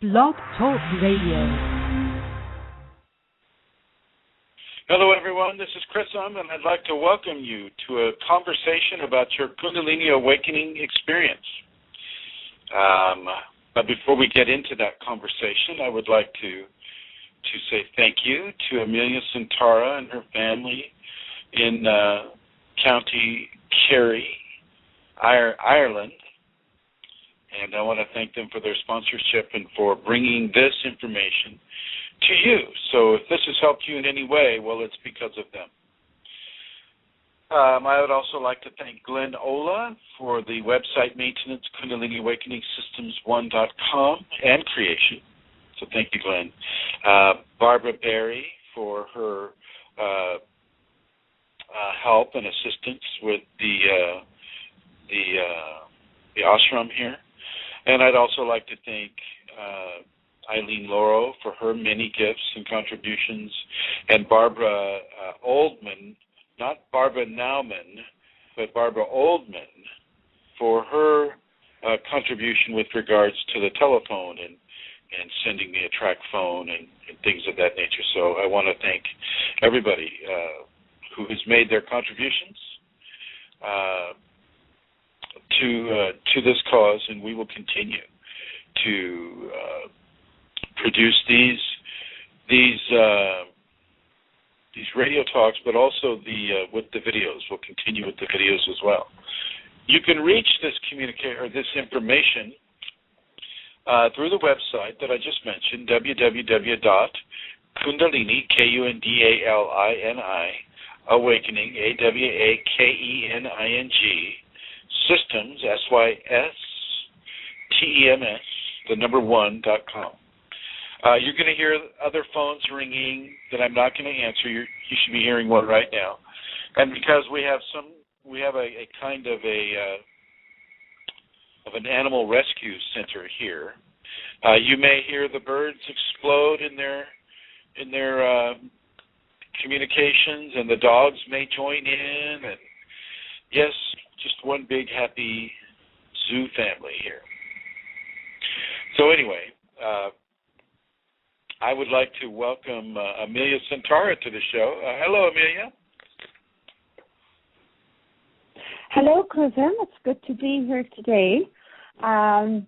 Blog Talk Radio. Hello, everyone. This is Chris and I'd like to welcome you to a conversation about your Kundalini awakening experience. But before we get into that conversation, I would like to say thank you to Amelia Santara and her family in County Kerry, Ireland. And I want to thank them for their sponsorship and for bringing this information to you. So if this has helped you in any way, well, it's because of them. I would also like to thank Glenn Ola for the website maintenance, Kundalini Awakening Systems1.com and creation. So thank you, Glenn. Barbara Berry for her help and assistance with the ashram here. And I'd also like to thank Eileen Lauro for her many gifts and contributions, and Barbara Oldman, not Barbara Nauman, but Barbara Oldman for her contribution with regards to the telephone and sending me a track phone and things of that nature. So I want to thank everybody who has made their contributions to this cause, and we will continue to produce these radio talks, but also with the videos. We'll continue with the videos as well. You can reach this this information through the website that I just mentioned, www.kundalini, Kundalini, awakening, awakening, systems, systems, the number 1.com. You're going to hear other phones ringing that I'm not going to answer. You should be hearing one right now. And because we have a kind of an animal rescue center here, you may hear the birds explode in their communications, and the dogs may join in, and yes, just one big happy zoo family here. So anyway, I would like to welcome Amelia Santara to the show. Hello, Amelia. Hello, cousin. It's good to be here today. I'm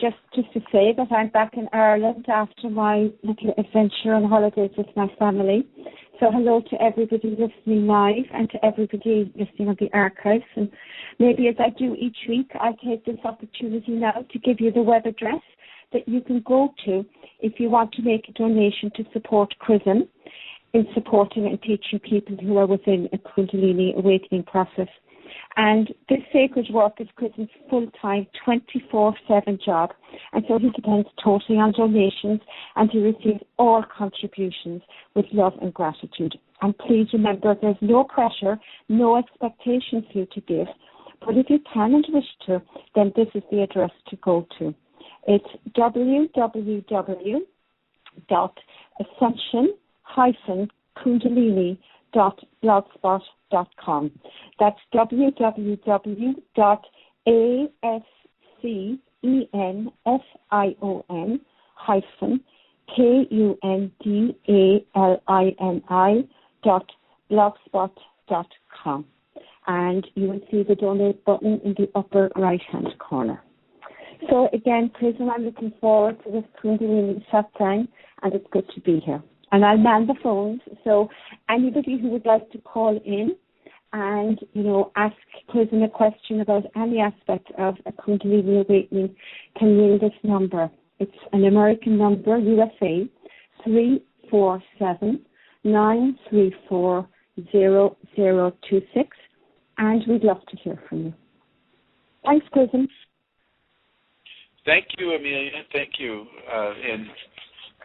just to say that I'm back in Ireland after my little adventure on holidays with my family. So hello to everybody listening live and to everybody listening on the archives. And maybe as I do each week, I take this opportunity now to give you the web address that you can go to if you want to make a donation to support CRISM in supporting and teaching people who are within a Kundalini awakening process. And this sacred work is CRISM's full-time, 24/7 job. And so he depends totally on donations, and he receives all contributions with love and gratitude. And please remember, there's no pressure, no expectation for you to give. But if you can and wish to, then this is the address to go to. It's www.ascension-kundalini.blogspot.com. That's www.ascension-kundalini.blogspot.com. And you will see the donate button in the upper right-hand corner. So again, Prism, I'm looking forward to this Kundalini Satsang, and it's good to be here. And I'll man the phones, so anybody who would like to call in and, ask Prism a question about any aspect of a Kundalini awakening can ring this number. It's an American number, USA, 347-934-0026, and we'd love to hear from you. Thanks, Prism. Thank you, Amelia. Thank you. And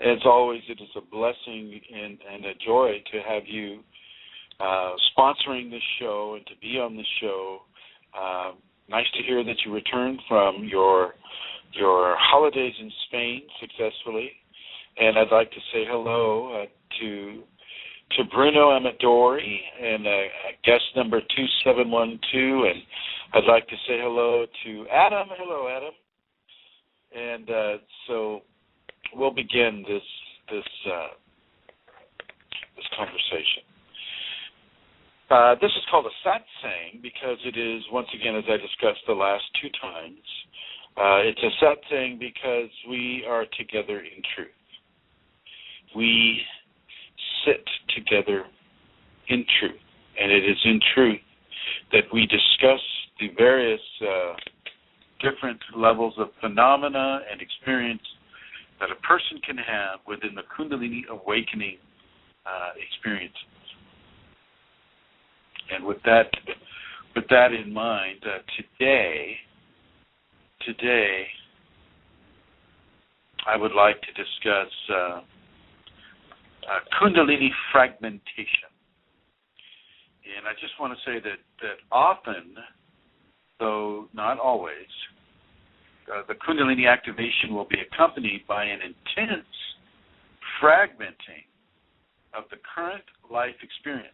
as always, it is a blessing and a joy to have you sponsoring this show and to be on the show. Nice to hear that you returned from your holidays in Spain successfully. And I'd like to say hello to Bruno Amadori and guest number 2712. And I'd like to say hello to Adam. Hello, Adam. And so we'll begin this conversation. This is called a Satsang because it is, once again, as I discussed the last two times, it's a Satsang because we are together in truth. We sit together in truth, and it is in truth that we discuss the various different levels of phenomena and experience that a person can have within the Kundalini awakening experiences. And with that in mind, today, I would like to discuss Kundalini fragmentation. And I just want to say that often, though not always, the Kundalini activation will be accompanied by an intense fragmenting of the current life experience.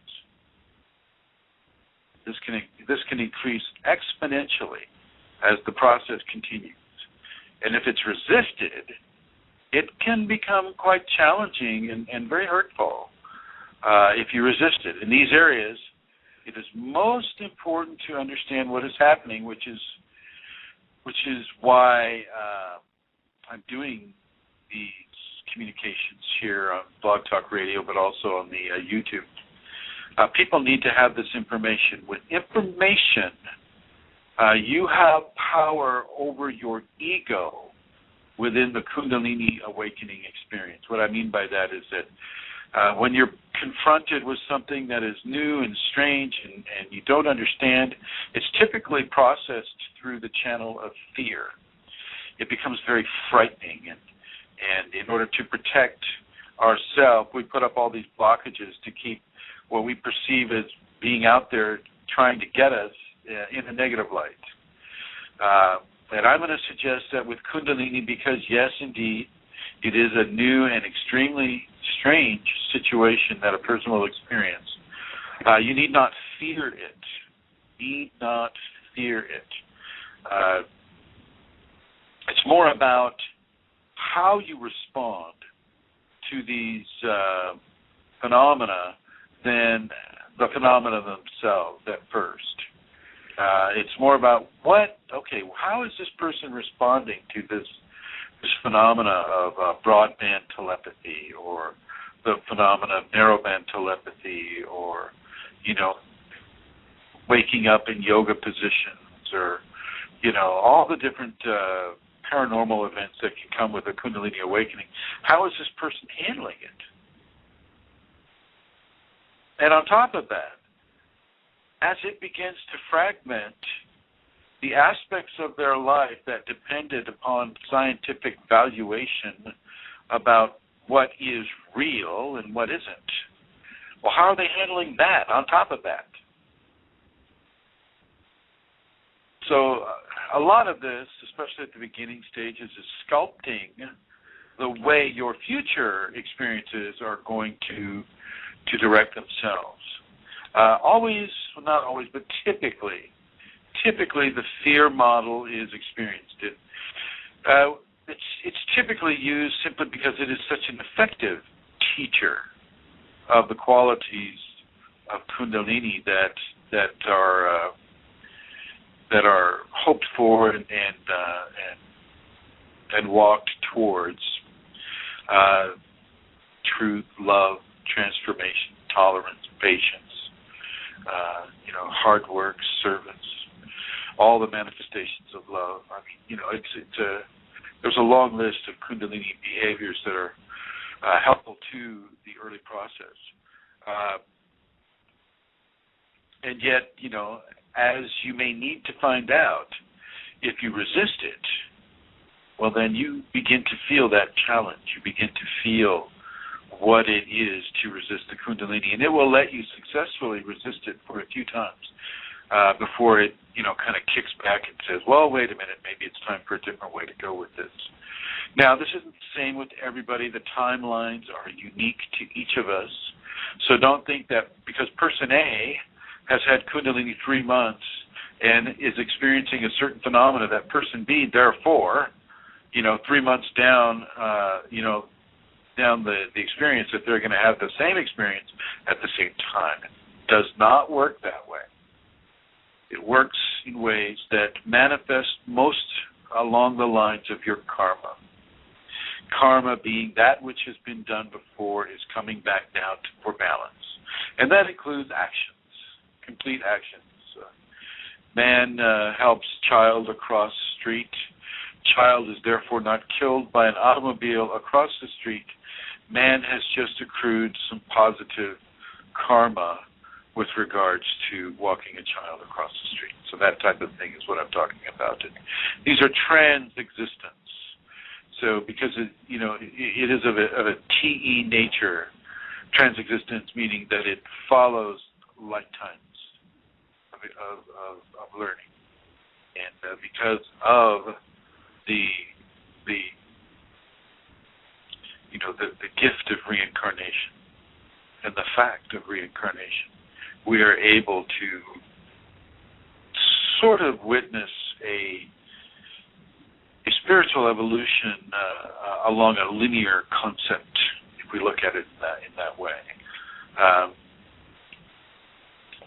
This can increase exponentially as the process continues. And if it's resisted, it can become quite challenging and very hurtful if you resist it. In these areas, it is most important to understand what is happening, which is why I'm doing these communications here on Blog Talk Radio, but also on the YouTube. People need to have this information. With information, you have power over your ego within the Kundalini awakening experience. What I mean by that is that when you're confronted with something that is new and strange and you don't understand, it's typically processed through the channel of fear. It becomes very frightening, and in order to protect ourselves, we put up all these blockages to keep what we perceive as being out there trying to get us in a negative light. And I'm going to suggest that with Kundalini, because yes, indeed, it is a new and extremely strange situation that a person will experience, you need not fear it. Need not fear it. It's more about how you respond to these phenomena than the phenomena themselves at first. It's more about how is this person responding to this phenomena of broadband telepathy, or the phenomena of narrowband telepathy, or, waking up in yoga positions, or, all the different paranormal events that can come with a Kundalini awakening. How is this person handling it? And on top of that, as it begins to fragment the aspects of their life that depended upon scientific valuation about what is real and what isn't, well, how are they handling that on top of that? So a lot of this, especially at the beginning stages, is sculpting the way your future experiences are going to direct themselves. Not always, but typically the fear model is experienced. It's typically used simply because it is such an effective teacher of the qualities of Kundalini that are hoped for and walked towards truth, love, transformation, tolerance, patience, hard work, service, all the manifestations of love. I mean, there's a long list of Kundalini behaviors that are helpful to the early process. And yet, as you may need to find out, if you resist it, well, then you begin to feel that challenge. You begin to feel what it is to resist the Kundalini, and it will let you successfully resist it for a few times before it, kind of kicks back and says, well, wait a minute, maybe it's time for a different way to go with this. Now, this isn't the same with everybody. The timelines are unique to each of us, so don't think that because person A has had Kundalini 3 months and is experiencing a certain phenomena, that person B, therefore, 3 months down, down the experience, that they're going to have the same experience at the same time. It does not work that way. It works in ways that manifest most along the lines of your karma. Karma being that which has been done before is coming back down for balance. And that includes actions, complete actions. Man helps child across street. Child is therefore not killed by an automobile across the street. Man has just accrued some positive karma with regards to walking a child across the street. So that type of thing is what I'm talking about. And these are trans-existence. So because it is of a TE nature, trans-existence, meaning that it follows lifetimes of learning. And because of the gift of reincarnation and the fact of reincarnation, we are able to sort of witness a spiritual evolution along a linear concept, if we look at it in that way.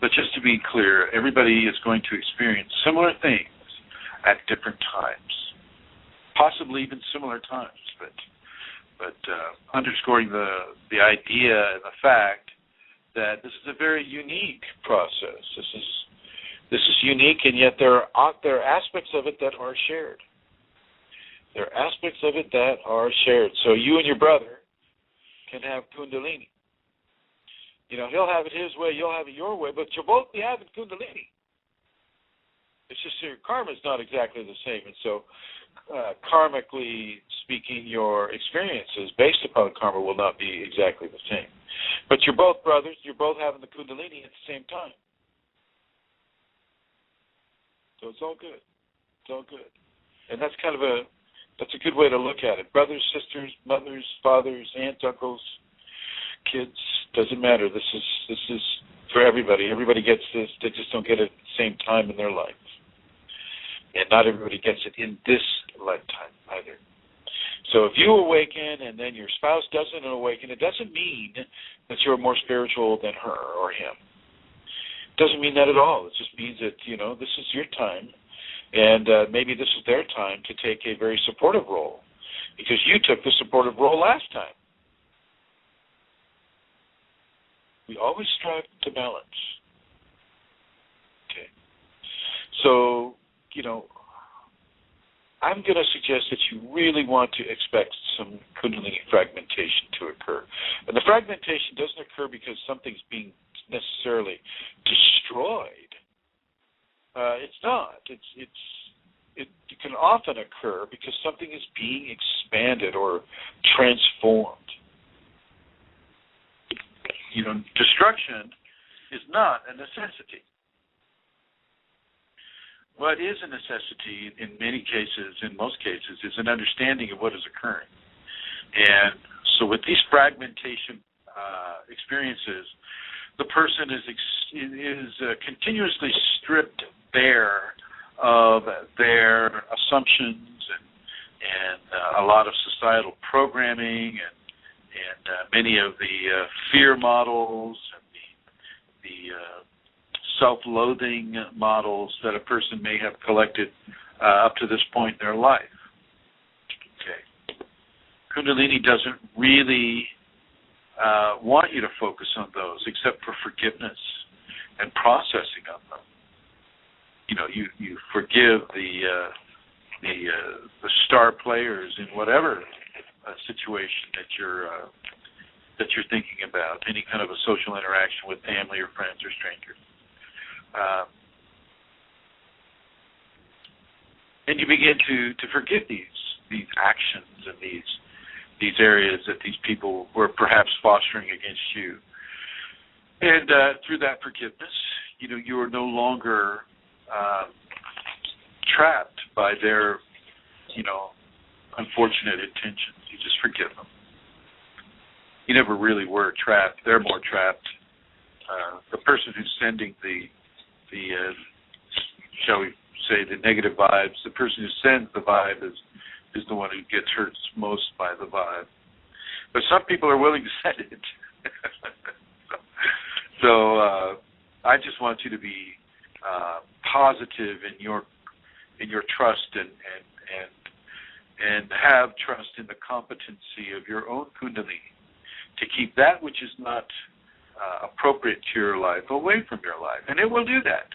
But just to be clear, everybody is going to experience similar things at different times, possibly even similar times, but underscoring the idea and the fact that this is a very unique process. This is unique, and yet there are aspects of it that are shared. There are aspects of it that are shared. So you and your brother can have Kundalini. He'll have it his way, you'll have it your way, but you'll both be having Kundalini. It's just your karma is not exactly the same. And so, karmically speaking, your experiences based upon karma will not be exactly the same. But you're both brothers, you're both having the Kundalini at the same time. So it's all good. It's all good. And that's a good way to look at it. Brothers, sisters, mothers, fathers, aunts, uncles, kids, doesn't matter. This is for everybody. Everybody gets this. They just don't get it at the same time in their life. And not everybody gets it in this lifetime either. So if you awaken and then your spouse doesn't awaken, it doesn't mean that you're more spiritual than her or him. It doesn't mean that at all. It just means that, this is your time. And maybe this is their time to take a very supportive role, because you took the supportive role last time. We always strive to balance. Okay. So, I'm going to suggest that you really want to expect some Kundalini fragmentation to occur. And the fragmentation doesn't occur because something's being necessarily destroyed. It's not. It can often occur because something is being expanded or transformed. Destruction is not a necessity. What is a necessity in many cases, in most cases, is an understanding of what is occurring. And so with these fragmentation experiences, the person is continuously stripped bare of their assumptions and a lot of societal programming and many of the fear models and the self-loathing models that a person may have collected up to this point in their life. Okay. Kundalini doesn't really want you to focus on those except for forgiveness and processing of them. You forgive the star players in whatever situation that you're thinking about, any kind of a social interaction with family or friends or strangers. And you begin to forgive these actions and these areas that these people were perhaps fostering against you. And through that forgiveness, you are no longer trapped by their, unfortunate intentions. You just forgive them. You never really were trapped. They're more trapped. The person who's sending the shall we say, the negative vibes, the person who sends the vibe is is the one who gets hurt most by the vibe. But some people are willing to send it. So I just want you to be positive in your trust and have trust in the competency of your own Kundalini to keep that which is not appropriate to your life away from your life. And it will do that.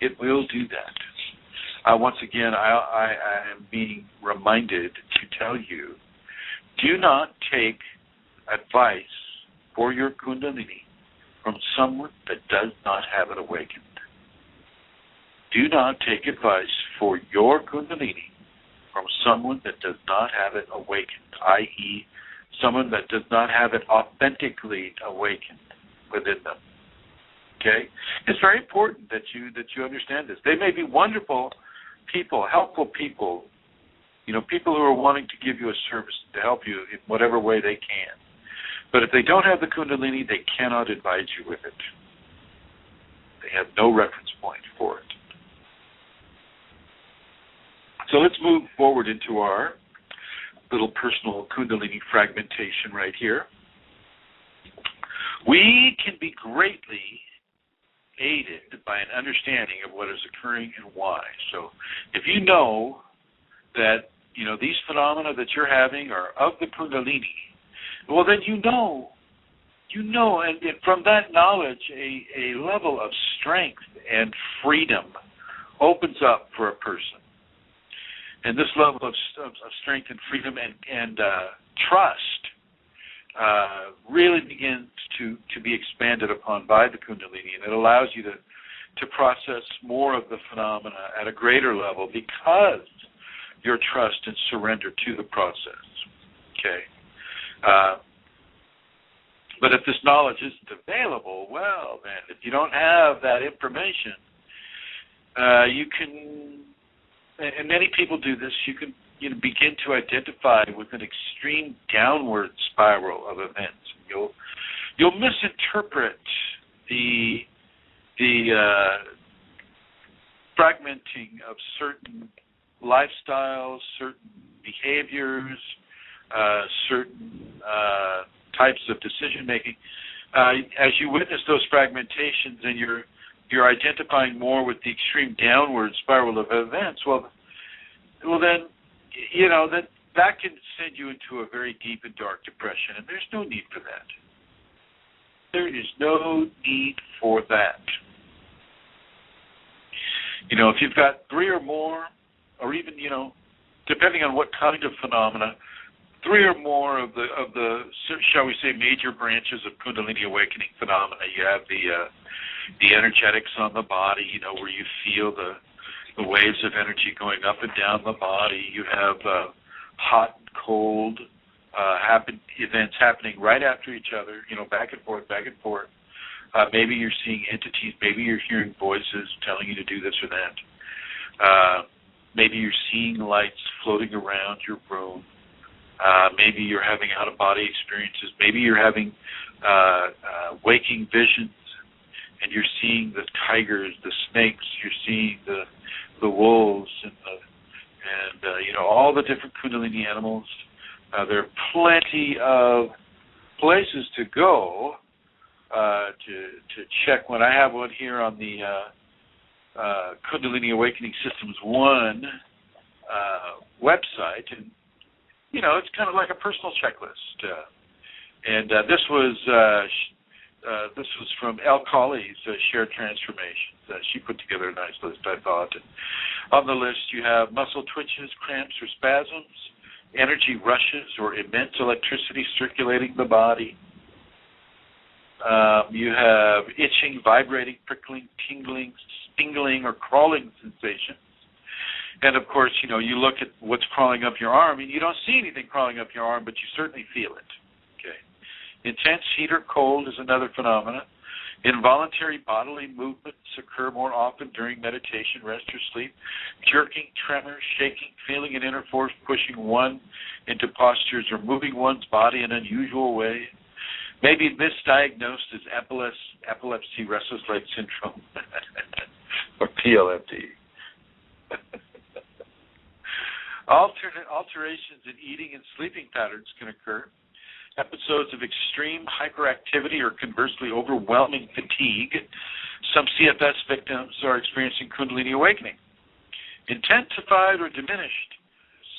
It will do that. Once again, I am being reminded to tell you, do not take advice for your Kundalini from someone that does not have it awakened. Do not take advice for your Kundalini from someone that does not have it awakened, i.e., someone that does not have it authentically awakened within them. Okay? It's very important that you understand this. They may be wonderful people, helpful people, people who are wanting to give you a service to help you in whatever way they can. But if they don't have the Kundalini, they cannot advise you with it. They have no reference point for it. So let's move forward into our little personal Kundalini fragmentation right here. We can be greatly aided by an understanding of what is occurring and why. So if you know that, these phenomena that you're having are of the Kundalini, well, then you know, and from that knowledge, a level of strength and freedom opens up for a person. And this level of strength and freedom and trust really begins to be expanded upon by the Kundalini, and it allows you to process more of the phenomena at a greater level because your trust and surrender to the process. Okay. But if this knowledge isn't available, well, then, if you don't have that information, you can, and many people do this, you can begin to identify with an extreme downward spiral of events. You'll misinterpret the fragmenting of certain lifestyles, certain behaviors, certain types of decision making. As you witness those fragmentations and you're identifying more with the extreme downward spiral of events, well then, that can send you into a very deep and dark depression, and there's no need for that. There is no need for that. If you've got three or more, or even, depending on what kind of phenomena, three or more of the shall we say, major branches of Kundalini awakening phenomena. You have the energetics on the body, where you feel the waves of energy going up and down the body. You have hot and cold events happening right after each other, back and forth, back and forth. Maybe you're seeing entities. Maybe you're hearing voices telling you to do this or that. Maybe you're seeing lights floating around your room. Maybe you're having out-of-body experiences. Maybe you're having waking visions, and you're seeing the tigers, the snakes. You're seeing the wolves, and all the different Kundalini animals. There are plenty of places to go to check. When I have one here on the Kundalini Awakening Systems 1 website, and it's kind of like a personal checklist. And this was from El Colley's Shared Transformations. She put together a nice list, I thought. And on the list, you have muscle twitches, cramps, or spasms, energy rushes, or immense electricity circulating the body. You have itching, vibrating, prickling, tingling, stingling, or crawling sensations. And, of course, you look at what's crawling up your arm, and you don't see anything crawling up your arm, but you certainly feel it. Okay. Intense heat or cold is another phenomenon. Involuntary bodily movements occur more often during meditation, rest, or sleep. Jerking, tremor, shaking, feeling an inner force pushing one into postures or moving one's body in an unusual way. Maybe misdiagnosed as epilepsy, restless leg syndrome, or PLFD. Alterations in eating and sleeping patterns can occur. Episodes of extreme hyperactivity or conversely overwhelming fatigue. Some CFS victims are experiencing Kundalini awakening. Intensified or diminished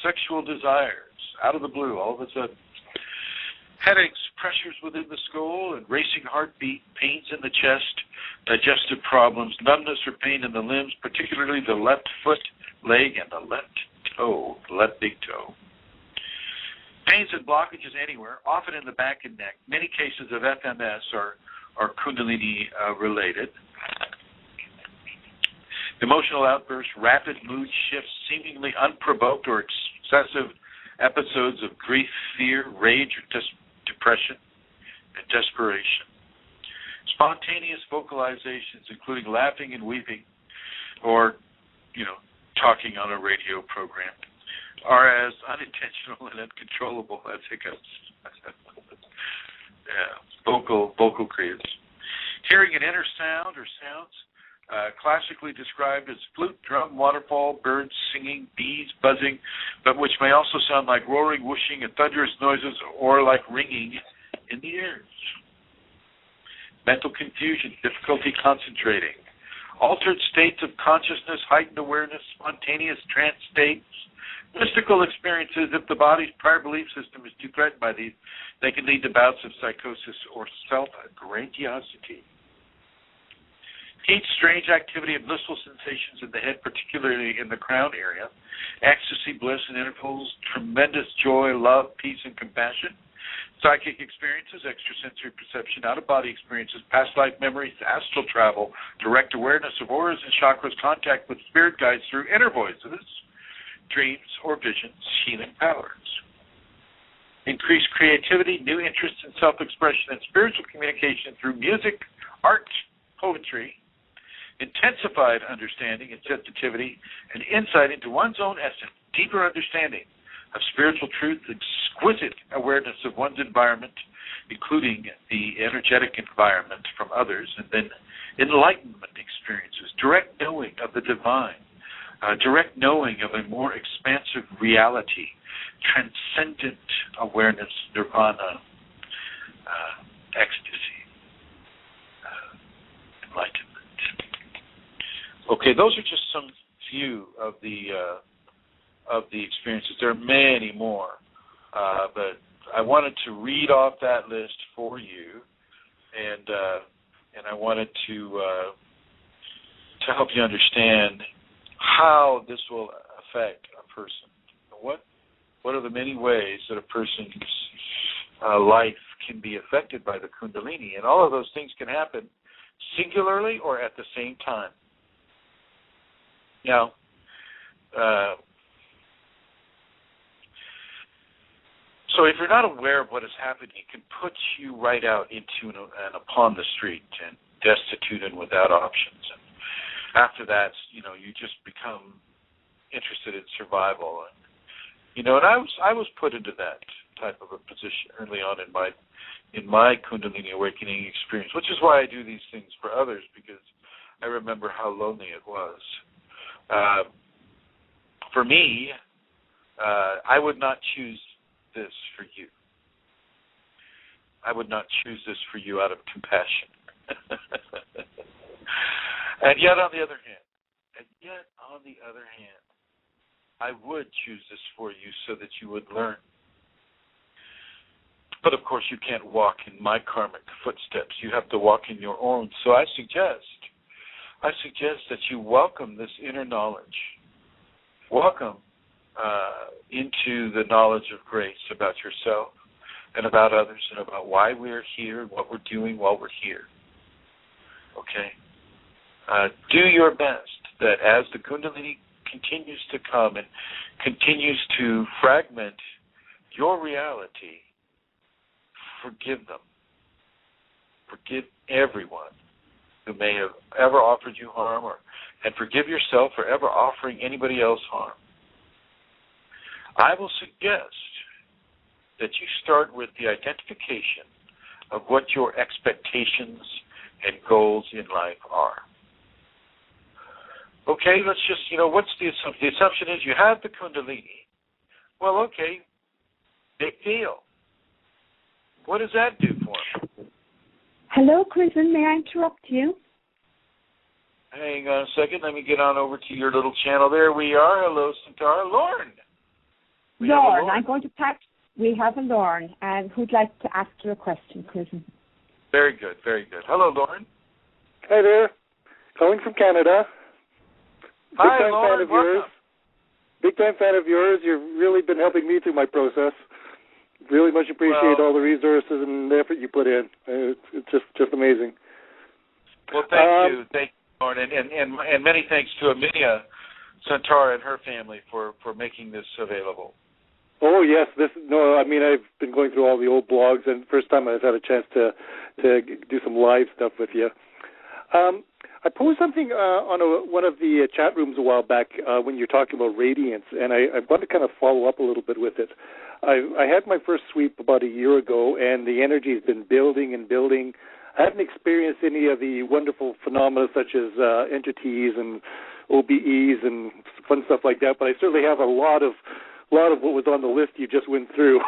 sexual desires out of the blue, all of a sudden. Headaches, pressures within the skull, and racing heartbeat, pains in the chest, digestive problems, numbness or pain in the limbs, particularly the left foot, leg, and the left toe, the left big toe. Pains and blockages anywhere, often in the back and neck. Many cases of FMS are Kundalini related. Emotional outbursts, rapid mood shifts, seemingly unprovoked or excessive episodes of grief, fear, rage, or depression, and desperation. Spontaneous vocalizations, including laughing and weeping, or, talking on a radio program, are as unintentional and uncontrollable as hiccups. Vocal creates. Hearing an inner sound or sounds, classically described as flute, drum, waterfall, birds singing, bees buzzing, but which may also sound like roaring, whooshing, and thunderous noises, or like ringing in the ears. Mental confusion, difficulty concentrating, altered states of consciousness, heightened awareness, spontaneous trance states, mystical experiences. If the body's prior belief system is too threatened by these, they can lead to bouts of psychosis or self-grandiosity. Heat, strange activity, and blissful sensations in the head, particularly in the crown area. Ecstasy, bliss, and intervals, tremendous joy, love, peace, and compassion. Psychic experiences, extrasensory perception, out-of-body experiences, past life memories, astral travel, direct awareness of auras and chakras, contact with spirit guides through inner voices, dreams, or visions, healing powers. Increased creativity, new interests in self-expression and spiritual communication through music, art, poetry. Intensified understanding and sensitivity and insight into one's own essence, deeper understanding of spiritual truth, exquisite awareness of one's environment, including the energetic environment from others, and then enlightenment experiences, direct knowing of the divine, direct knowing of a more expansive reality, transcendent awareness, nirvana, ecstasy, enlightenment. Okay, those are just some few of the experiences. There are many more, but I wanted to read off that list for you, and I wanted to help you understand how this will affect a person. What are the many ways that a person's life can be affected by the Kundalini, and all of those things can happen singularly or at the same time. Now, so if you're not aware of what is happening, it can put you right out into and upon the street and destitute and without options. And after that, you just become interested in survival. And I was put into that type of a position early on in my Kundalini awakening experience, which is why I do these things for others, because I remember how lonely it was. For me, I would not choose this for you. I would not choose this for you out of compassion. And yet, on the other hand, I would choose this for you so that you would learn. But of course, you can't walk in my karmic footsteps. You have to walk in your own. So I suggest that you welcome this inner knowledge. Welcome into the knowledge of grace about yourself and about others and about why we're here and what we're doing while we're here. Okay? Do your best that as the Kundalini continues to come and continues to fragment your reality, forgive them. Forgive everyone who may have ever offered you harm, and forgive yourself for ever offering anybody else harm. I will suggest that you start with the identification of what your expectations and goals in life are. Okay, let's just, what's the assumption? The assumption is you have the Kundalini, Well, okay, big deal. What does that do for him? Hello, Kristen. May I interrupt you? Hang on a second. Let me get on over to your little channel. There we are. Hello, Centaur. Lauren. Lauren, I'm going to patch. We have a Lauren who'd like to ask you a question, Kristen. Very good, very good. Hello, Lauren. Hi there. Calling from Canada. Hi, Lauren. Fan of yours. Big time fan of yours. You've really been helping me through my process. Really much appreciate all the resources and the effort you put in. It's just amazing. Well, thank you, Lauren, and many thanks to Amelia Centaur and her family for making this available. Oh yes, I've been going through all the old blogs, and first time I've had a chance to do some live stuff with you. I posed something on one of the chat rooms a while back when you're talking about radiance, and I want to kind of follow up a little bit with it. I had my first sweep about a year ago, and the energy has been building and building. I haven't experienced any of the wonderful phenomena such as entities and OBEs and fun stuff like that, but I certainly have a lot of what was on the list you just went through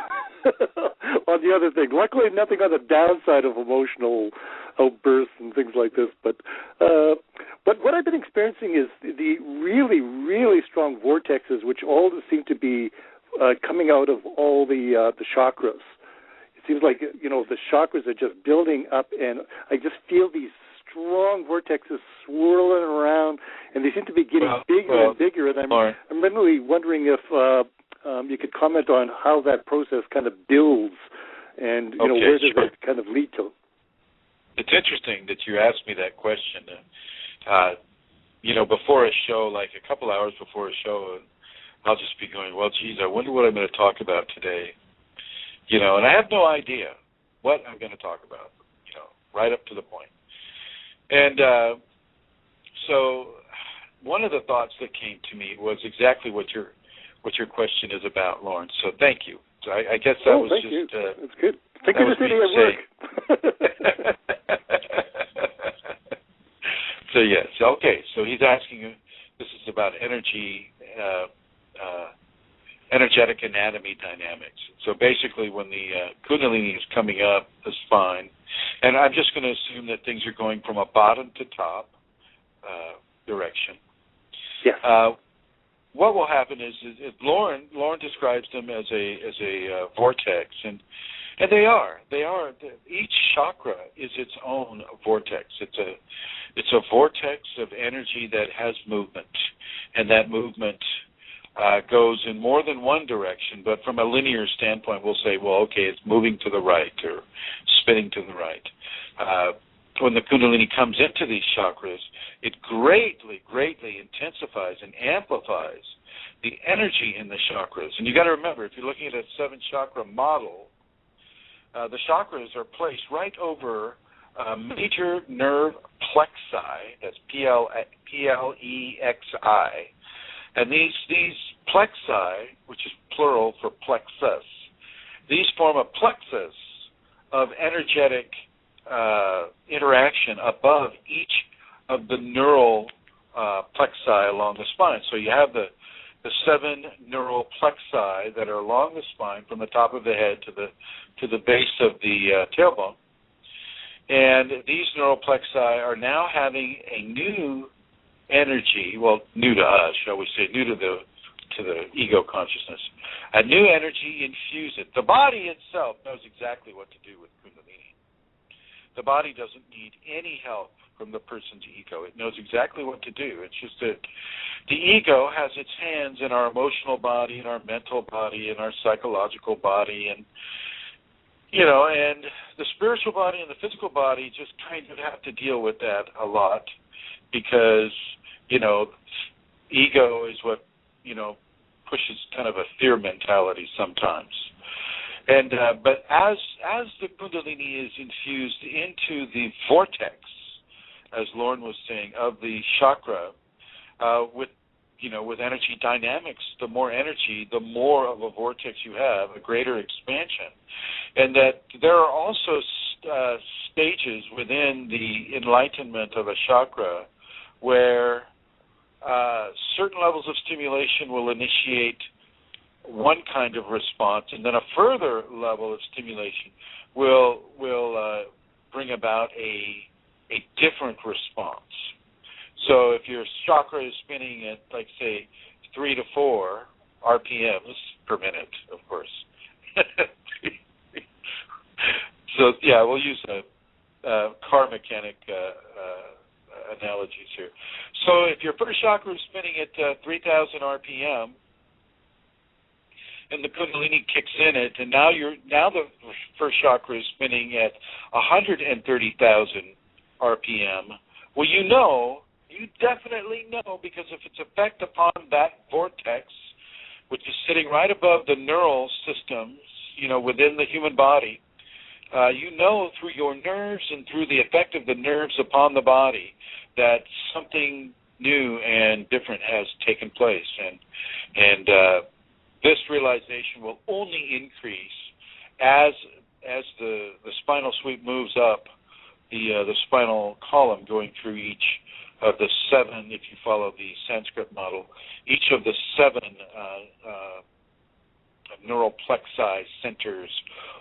on the other thing. Luckily, nothing on the downside of emotional outbursts and things like this. But what I've been experiencing is the really, really strong vortexes, which all seem to be coming out of all the chakras. It seems like the chakras are just building up, and I just feel these strong vortexes swirling around, and they seem to be getting bigger and bigger. And I'm really wondering if you could comment on how that process kind of builds, and where does it kind of lead to? It's interesting that you asked me that question. Before a show, like a couple hours before a show, I'll just be going, well, geez, I wonder what I'm going to talk about today. And I have no idea what I'm going to talk about, right up to the point. And so one of the thoughts that came to me was exactly what your question is about, Lauren. So thank you. So I guess that was just... You. That's good. Thank you for sitting at work. So, yes. Okay. So he's asking you, this is about energy, energetic anatomy dynamics. So basically when the Kundalini is coming up the spine, and I'm just going to assume that things are going from a bottom to top direction. Yes. What will happen is Lauren describes them as a vortex, and they are. Each chakra is its own vortex. It's a vortex of energy that has movement, and that movement goes in more than one direction. But from a linear standpoint, we'll say, well, okay, it's moving to the right or spinning to the right. When the Kundalini comes into these chakras, it greatly, greatly intensifies and amplifies the energy in the chakras. And you got to remember, if you're looking at a 7-chakra model, the chakras are placed right over major nerve plexi. That's Plexi, and these plexi, which is plural for plexus, these form a plexus of energetic interaction above each of the neural plexi along the spine. So you have the 7 neural plexi that are along the spine from the top of the head to the base of the tailbone. And these neural plexi are now having a new energy, well, new to us, shall we say, new to the ego consciousness. A new energy infused it. The body itself knows exactly what to do with Kundalini. The body doesn't need any help from the person's ego. It knows exactly what to do. It's just that the ego has its hands in our emotional body, in our mental body, in our psychological body, and and the spiritual body and the physical body just kind of have to deal with that a lot because, ego is what, pushes kind of a fear mentality sometimes. And but as the Kundalini is infused into the vortex, as Lauren was saying, of the chakra, with energy dynamics, the more energy, the more of a vortex you have, a greater expansion. And that there are also stages within the enlightenment of a chakra where certain levels of stimulation will initiate one kind of response, and then a further level of stimulation will bring about a different response. So if your chakra is spinning at, like, say, 3 to 4 RPMs per minute, of course. So, yeah, we'll use car mechanic analogies here. So if your first chakra is spinning at 3,000 RPM, and the Kundalini kicks in it, and now the first chakra is spinning at 130,000 RPM. Well, you definitely know, because of its effect upon that vortex, which is sitting right above the neural systems, within the human body, through your nerves and through the effect of the nerves upon the body that something new and different has taken place, and this realization will only increase as the spinal sweep moves up the spinal column, going through each of the 7, if you follow the Sanskrit model, each of the 7 neural plexi centers,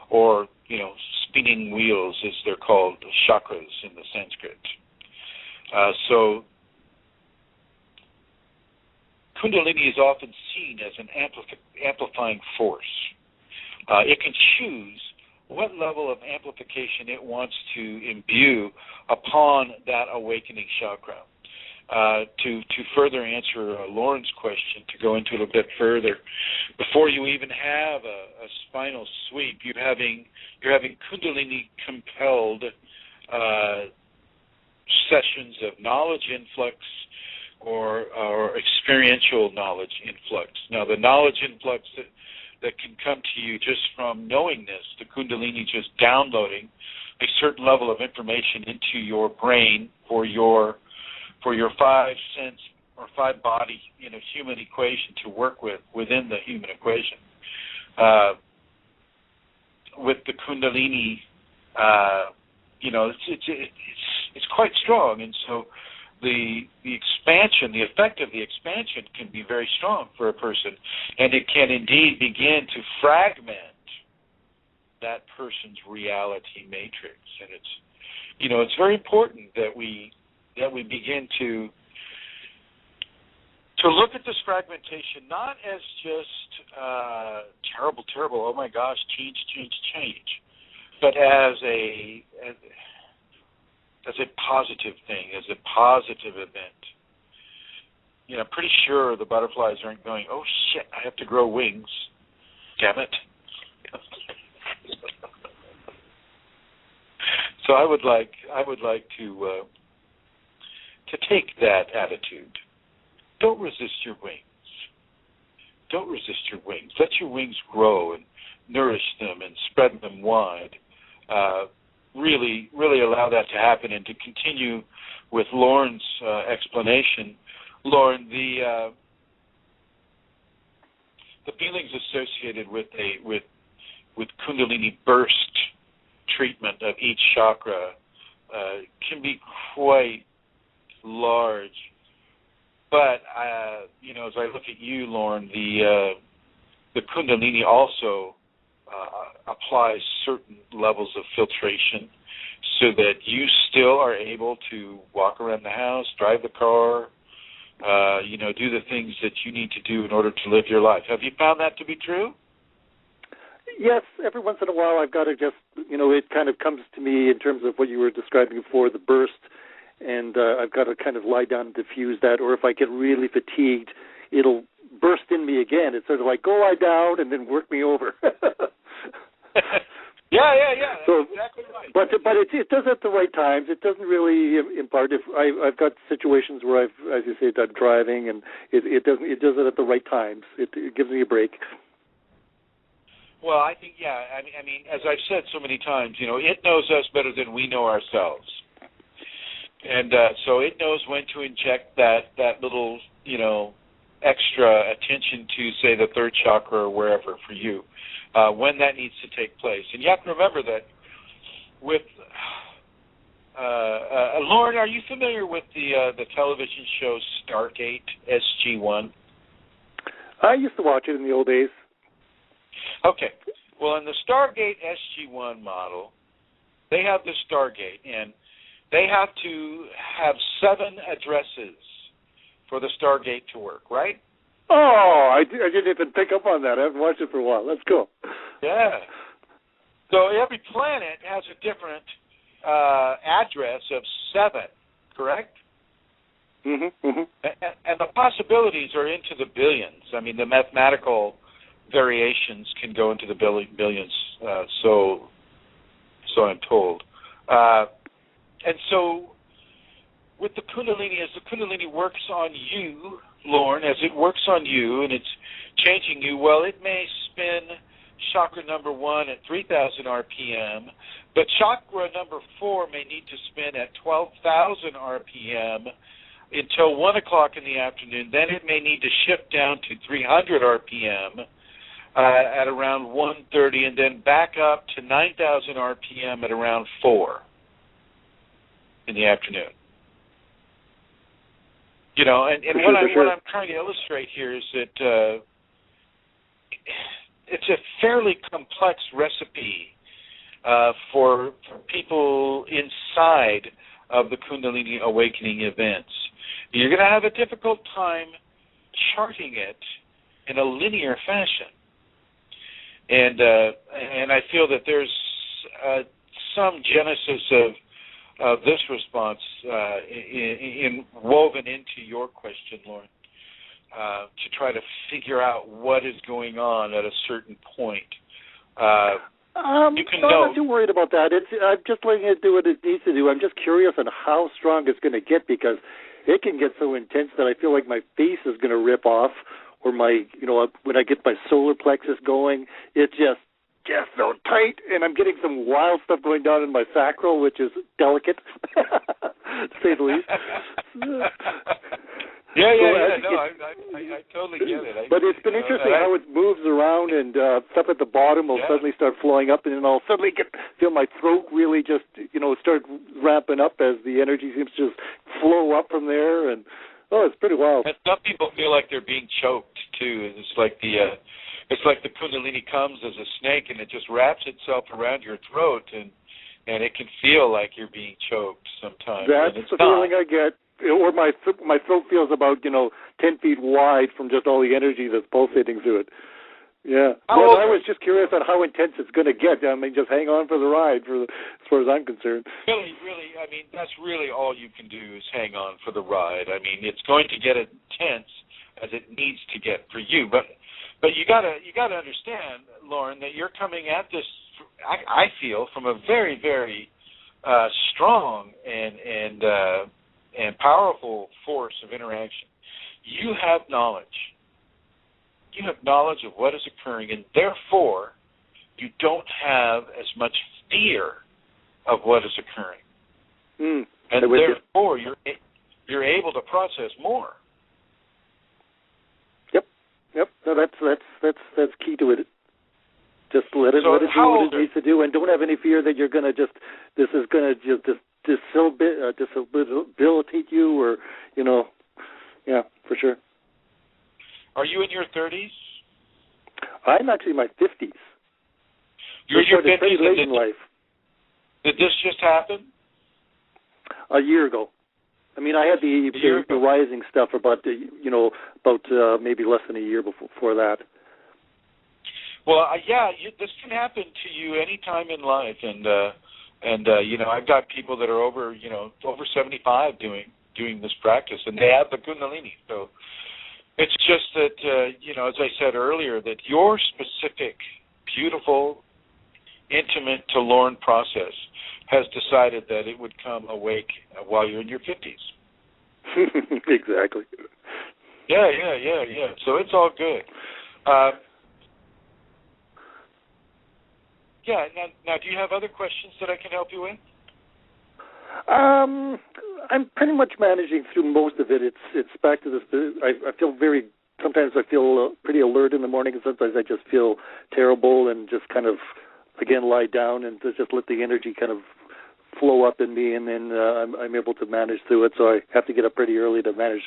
or spinning wheels, as they're called, chakras in the Sanskrit. So Kundalini is often seen as an amplifying force. It can choose what level of amplification it wants to imbue upon that awakening chakra. To further answer Lauren's question, to go into it a bit further, before you even have a spinal sweep, you're having Kundalini compelled sessions of knowledge influx or experiential knowledge influx. Now, the knowledge influx that can come to you just from knowingness, the Kundalini just downloading a certain level of information into your brain for your 5 sense or 5 body human equation to work within the human equation. With the Kundalini, it's quite strong, and so the expansion, the effect of the expansion can be very strong for a person, and it can indeed begin to fragment that person's reality matrix. And it's very important that we begin to look at this fragmentation not as just terrible, oh my gosh, change, but as a positive thing, as a positive event. I'm pretty sure the butterflies aren't going, oh shit, I have to grow wings, damn it. So I would like to take that attitude. Don't resist your wings. Don't resist your wings. Let your wings grow and nourish them and spread them wide. Really allow that to happen, and to continue with Lauren's explanation. Lauren, the feelings associated with Kundalini burst treatment of each chakra can be quite large. But as I look at you, Lauren, the Kundalini also applies certain levels of filtration, so that you still are able to walk around the house, drive the car, do the things that you need to do in order to live your life. Have you found that to be true? Yes, every once in a while I've got to just, it kind of comes to me in terms of what you were describing before, the burst, and I've got to kind of lie down and diffuse that, or if I get really fatigued, it'll burst in me again. It's sort of like, go lie down and then work me over. Yeah. That's exactly right. But it does at the right times. It doesn't really impart. If I've got situations where as you say, I'm driving, and it does it at the right times. It gives me a break. Well, I think, yeah. I mean, as I've said so many times, it knows us better than we know ourselves, and so it knows when to inject that little, extra attention to, say, the third chakra or wherever for you, when that needs to take place. And you have to remember that with Lauren, are you familiar with the television show Stargate, SG-1? I used to watch it in the old days. Okay. Well, in the Stargate SG1 model, they have the Stargate, and they have to have 7 addresses for the Stargate to work, right? Oh, I didn't even pick up on that. I haven't watched it for a while. Let's go. Yeah. So every planet has a different address of 7, correct? Mm-hmm. And the possibilities are into the billions. I mean, the mathematical variations can go into the billions, so I'm told. And so with the Kundalini, as the Kundalini works on you, Lauren, as it works on you and it's changing you, well, it may spin chakra number 1 at 3,000 RPM, but chakra number 4 may need to spin at 12,000 RPM until 1 o'clock in the afternoon. Then it may need to shift down to 300 RPM at around 1:30, and then back up to 9,000 RPM at around 4 in the afternoon. You know, and what I'm trying to illustrate here is that it's a fairly complex recipe for people inside of the Kundalini awakening events. You're going to have a difficult time charting it in a linear fashion. And I feel that there's some genesis of this response woven into your question, Lauren, to try to figure out what is going on at a certain point. I'm not too worried about that. I'm just letting it do what it needs to do. I'm just curious on how strong it's going to get, because it can get so intense that I feel like my face is going to rip off, or when I get my solar plexus going, it's just so tight, and I'm getting some wild stuff going down in my sacral, which is delicate, to say the least. I totally get it. But it's been interesting how it moves around, and stuff at the bottom will suddenly start flowing up, and then I'll suddenly feel my throat really just, start ramping up as the energy seems to just flow up from there, and it's pretty wild. And some people feel like they're being choked too. It's like the Kundalini comes as a snake, and it just wraps itself around your throat, and it can feel like you're being choked sometimes. That's the feeling I get. Or my throat feels about 10 feet wide from just all the energy that's pulsating through it. Yeah. Well, I was just curious on how intense it's going to get. I mean, just hang on for the ride, as far as I'm concerned. Really, I mean, that's really all you can do is hang on for the ride. I mean, it's going to get intense as it needs to get for you, but you gotta understand, Lauren, that you're coming at this, I feel, from a very, very strong and powerful force of interaction. You have knowledge. You have knowledge of what is occurring, and therefore you don't have as much fear of what is occurring. And therefore you're able to process more. Yep. No, that's key to it. Just let it do what it needs to do, and don't have any fear that you're going to this is going to disabilitate you, or yeah, for sure. Are you in your 30s? I'm actually in my 50s. You're in your 50s? Pretty late in life. Did this just happen? A year ago. I mean, I had the rising stuff about maybe less than a year before that. Well, this can happen to you any time in life, and I've got people that are over 75 doing this practice, and they have the Kundalini. So it's just that as I said earlier, that your specific, beautiful, intimate to Lauren process has decided that it would come awake while you're in your 50s. Exactly. Yeah. So it's all good. Now, do you have other questions that I can help you with? I'm pretty much managing through most of it. It's back to this. I feel sometimes I feel pretty alert in the morning, and sometimes I just feel terrible and just kind of, again, lie down and just let the energy kind of flow up in me, and then I'm able to manage through it. So I have to get up pretty early to manage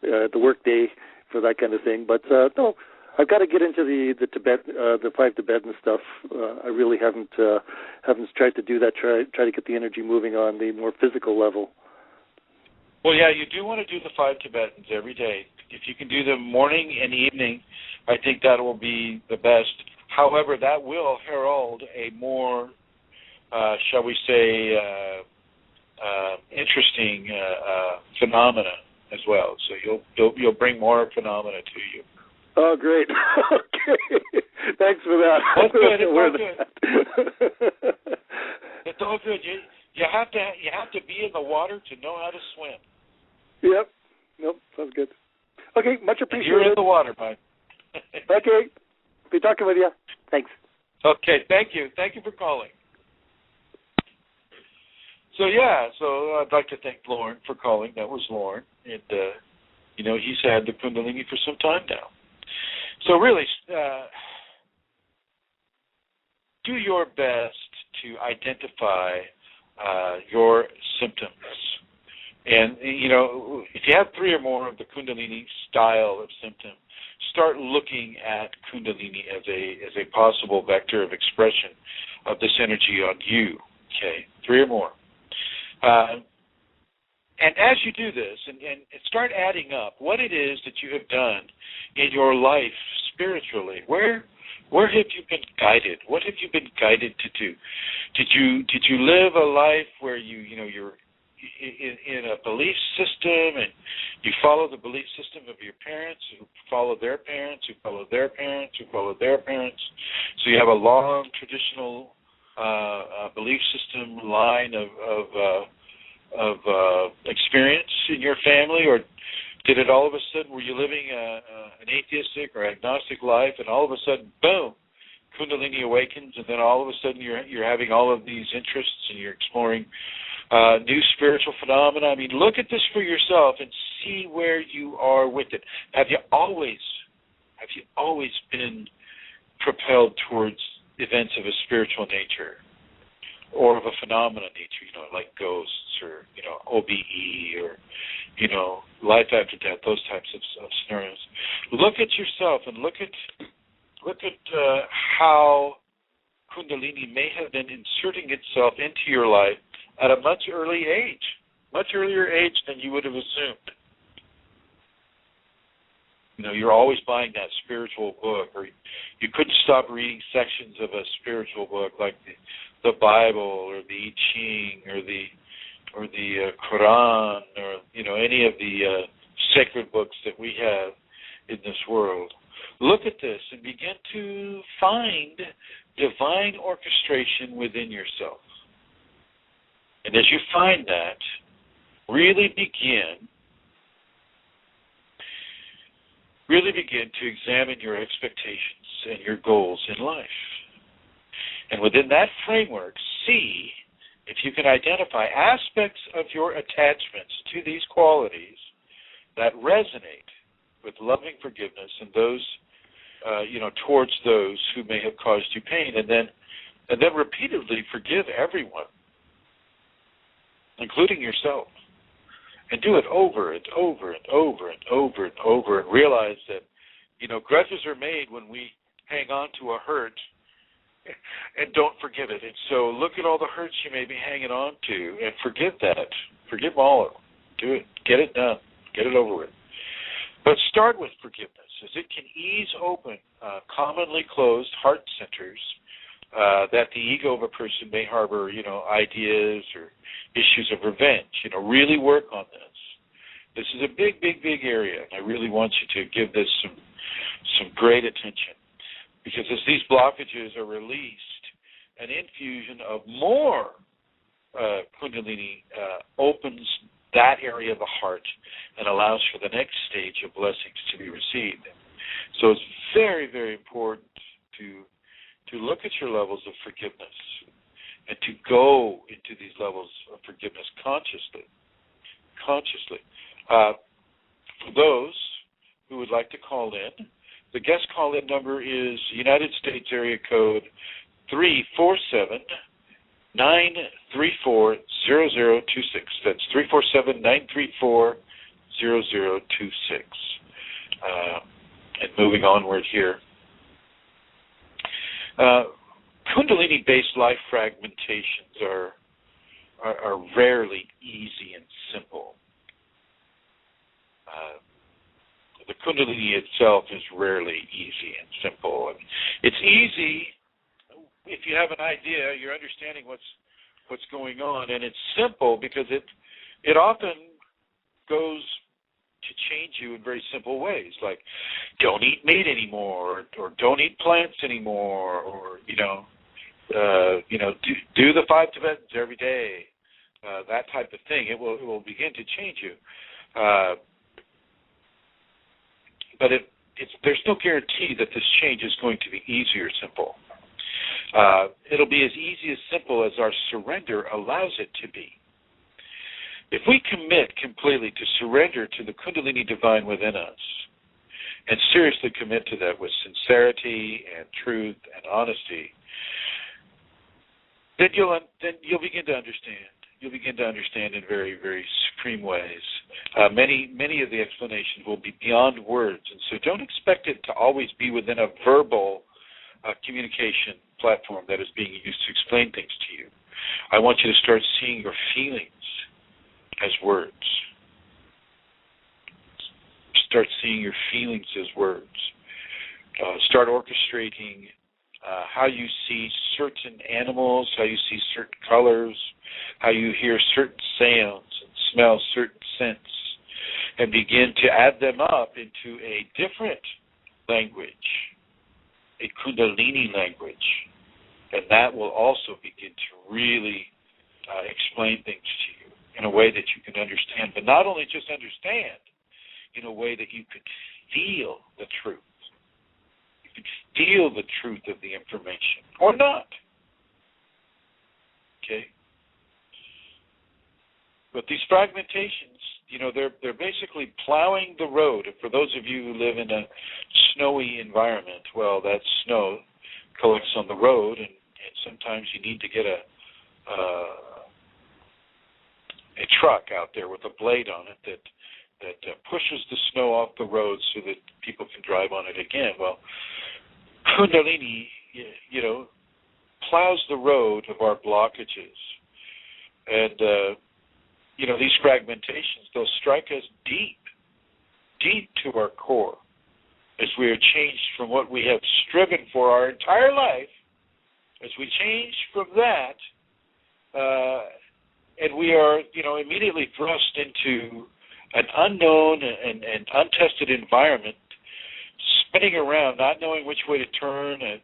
the work day for that kind of thing. But no, I've got to get into the Tibet, the 5 Tibetan stuff. I really haven't tried to do that. Try to get the energy moving on the more physical level. Well, yeah, you do want to do the 5 Tibetans every day. If you can do them morning and evening, I think that will be the best. However, that will herald a more, shall we say, interesting phenomena as well. So you'll bring more phenomena to you. Oh, great. Okay. Thanks for that. That's good. It's all good. It's all good. You have to be in the water to know how to swim. Yep. Nope. Sounds good. Okay. Much appreciated. You're in the water, Mike. Okay. Be talking with you. Thanks. Okay. Thank you. Thank you for calling. So I'd like to thank Lauren for calling. That was Lauren, and he's had the Kundalini for some time now. So really, do your best to identify your symptoms. And, if you have 3 or more of the Kundalini style of symptom, start looking at Kundalini as a possible vector of expression of this energy on you. Okay, 3 or more. And as you do this, and start adding up what it is that you have done in your life spiritually, where have you been guided? What have you been guided to do? Did you live a life where you're in a belief system and you follow the belief system of your parents, who follow their parents, who follow their parents, who follow their parents? So you have a long traditional belief system line of experience in your family, or did it all of a sudden, were you living an atheistic or agnostic life, and all of a sudden, boom, Kundalini awakens, and then all of a sudden you're having all of these interests and you're exploring new spiritual phenomena? I mean, look at this for yourself and see where you are with it. Have you always been propelled towards events of a spiritual nature or of a phenomena nature, like ghosts or, OBE or, life after death, those types of scenarios? Look at yourself and look at how Kundalini may have been inserting itself into your life at a much earlier age than you would have assumed. You're always buying that spiritual book, or you couldn't stop reading sections of a spiritual book like the Bible or the I Ching or the Quran or any of the sacred books that we have in this world. Look at this and begin to find divine orchestration within yourself. And as you find that, really begin to examine your expectations and your goals in life. And within that framework, see if you can identify aspects of your attachments to these qualities that resonate with loving forgiveness and those, towards those who may have caused you pain, and then repeatedly forgive everyone, including yourself. And do it over and over and over and over and over, and realize that, grudges are made when we hang on to a hurt and don't forgive it. And so look at all the hurts you may be hanging on to and forgive that. Forgive all of them. Do it. Get it done. Get it over with. But start with forgiveness, as it can ease open commonly closed heart centers that the ego of a person may harbor, ideas or issues of revenge. Really work on this. This is a big, big, big area, and I really want you to give this some great attention, because as these blockages are released, an infusion of more Kundalini opens that area of the heart and allows for the next stage of blessings to be received. So it's very, very important to look at your levels of forgiveness and to go into these levels of forgiveness consciously. For those who would like to call in, the guest call-in number is United States area code 347-934-0026. That's 347-934-0026. and moving onward here. Kundalini-based life fragmentations are rarely easy and simple. The Kundalini itself is rarely easy and simple. And it's easy if you have an idea, you're understanding what's going on, and it's simple because it often goes to change you in very simple ways, like don't eat meat anymore, or don't eat plants anymore, or do the 5 Tibetans every day, that type of thing. It will begin to change you, but there's no guarantee that this change is going to be easy or simple. It'll be as easy as simple as our surrender allows it to be. If we commit completely to surrender to the Kundalini divine within us, and seriously commit to that with sincerity and truth and honesty, then you'll begin to understand. You'll begin to understand in very, very supreme ways. Many of the explanations will be beyond words, and so don't expect it to always be within a verbal communication platform that is being used to explain things to you. I want you to start seeing your feelings as words. Start seeing your feelings as words. Start orchestrating how you see certain animals, how you see certain colors, how you hear certain sounds and smell certain scents, and begin to add them up into a different language, a Kundalini language. And that will also begin to really explain things to you in a way that you can understand, but not only just understand, in a way that you could feel the truth. You could feel the truth of the information, or not. Okay? But these fragmentations, they're basically plowing the road. And for those of you who live in a snowy environment, well, that snow collects on the road, and sometimes you need to get a truck out there with a blade on it that pushes the snow off the road so that people can drive on it again. Well, Kundalini, plows the road of our blockages. And, these fragmentations, they'll strike us deep to our core as we are changed from what we have striven for our entire life. As we change from that, and we are, immediately thrust into an unknown and untested environment, spinning around, not knowing which way to turn, and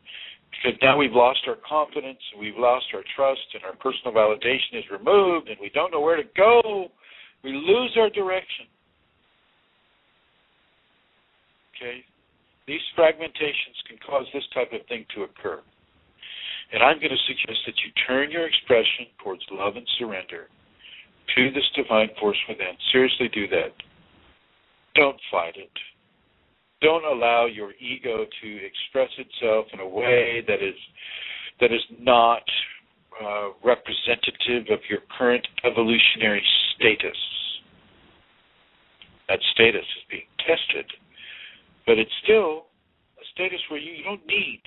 because now we've lost our confidence, we've lost our trust, and our personal validation is removed, and we don't know where to go. We lose our direction. Okay? These fragmentations can cause this type of thing to occur. And I'm going to suggest that you turn your expression towards love and surrender to this divine force within. Seriously do that. Don't fight it. Don't allow your ego to express itself in a way that is not representative of your current evolutionary status. That status is being tested, but it's still a status where you don't need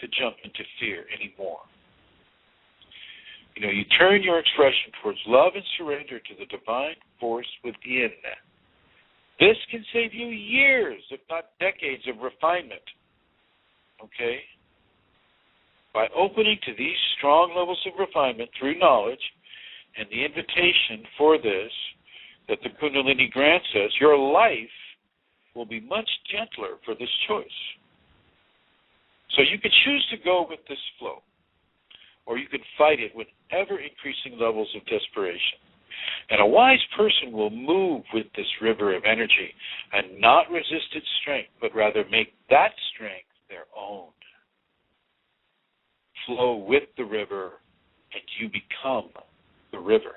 to jump into fear anymore. You turn your expression towards love and surrender to the divine force within. This can save you years, if not decades, of refinement. Okay? By opening to these strong levels of refinement through knowledge and the invitation for this that the Kundalini grants us, your life will be much gentler for this choice. So you can choose to go with this flow, or you can fight it with ever-increasing levels of desperation. And a wise person will move with this river of energy and not resist its strength, but rather make that strength their own. Flow with the river, and you become the river.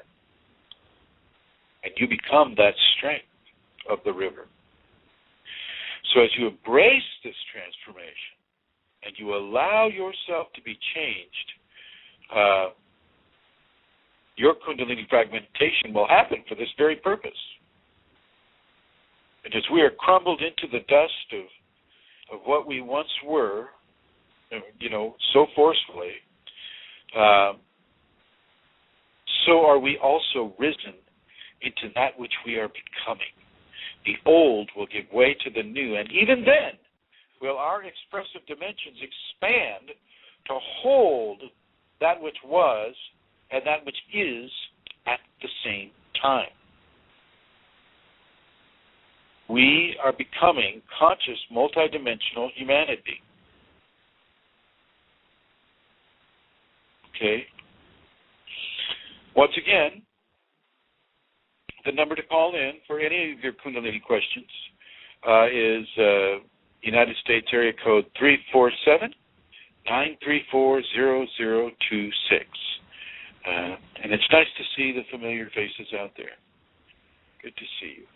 And you become that strength of the river. So as you embrace this transformation, and you allow yourself to be changed, your Kundalini fragmentation will happen for this very purpose. And as we are crumbled into the dust of of what we once were, so forcefully, so are we also risen into that which we are becoming. The old will give way to the new, and even then will our expressive dimensions expand to hold that which was and that which is at the same time. We are becoming conscious, multidimensional humanity. Okay? Once again, the number to call in for any of your Kundalini questions is United States area code 347-934-0026. And it's nice to see the familiar faces out there. Good to see you.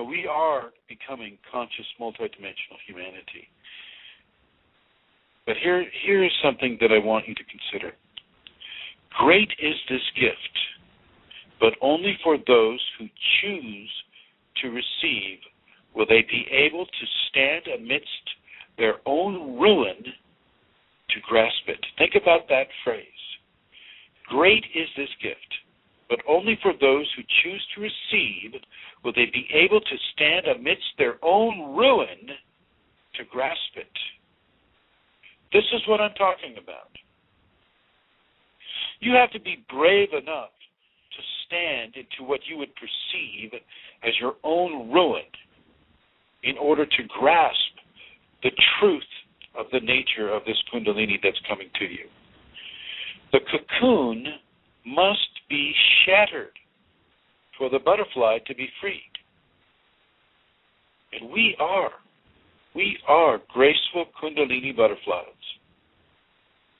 We are becoming conscious, multidimensional humanity. But here is something that I want you to consider. Great is this gift, but only for those who choose to receive will they be able to stand amidst their own ruin to grasp it. Think about that phrase. Great is this gift, but only for those who choose to receive will they be able to stand amidst their own ruin to grasp it. This is what I'm talking about. You have to be brave enough to stand into what you would perceive as your own ruin in order to grasp the truth of the nature of this Kundalini that's coming to you. The cocoon must be shattered for the butterfly to be freed. And we are graceful Kundalini butterflies.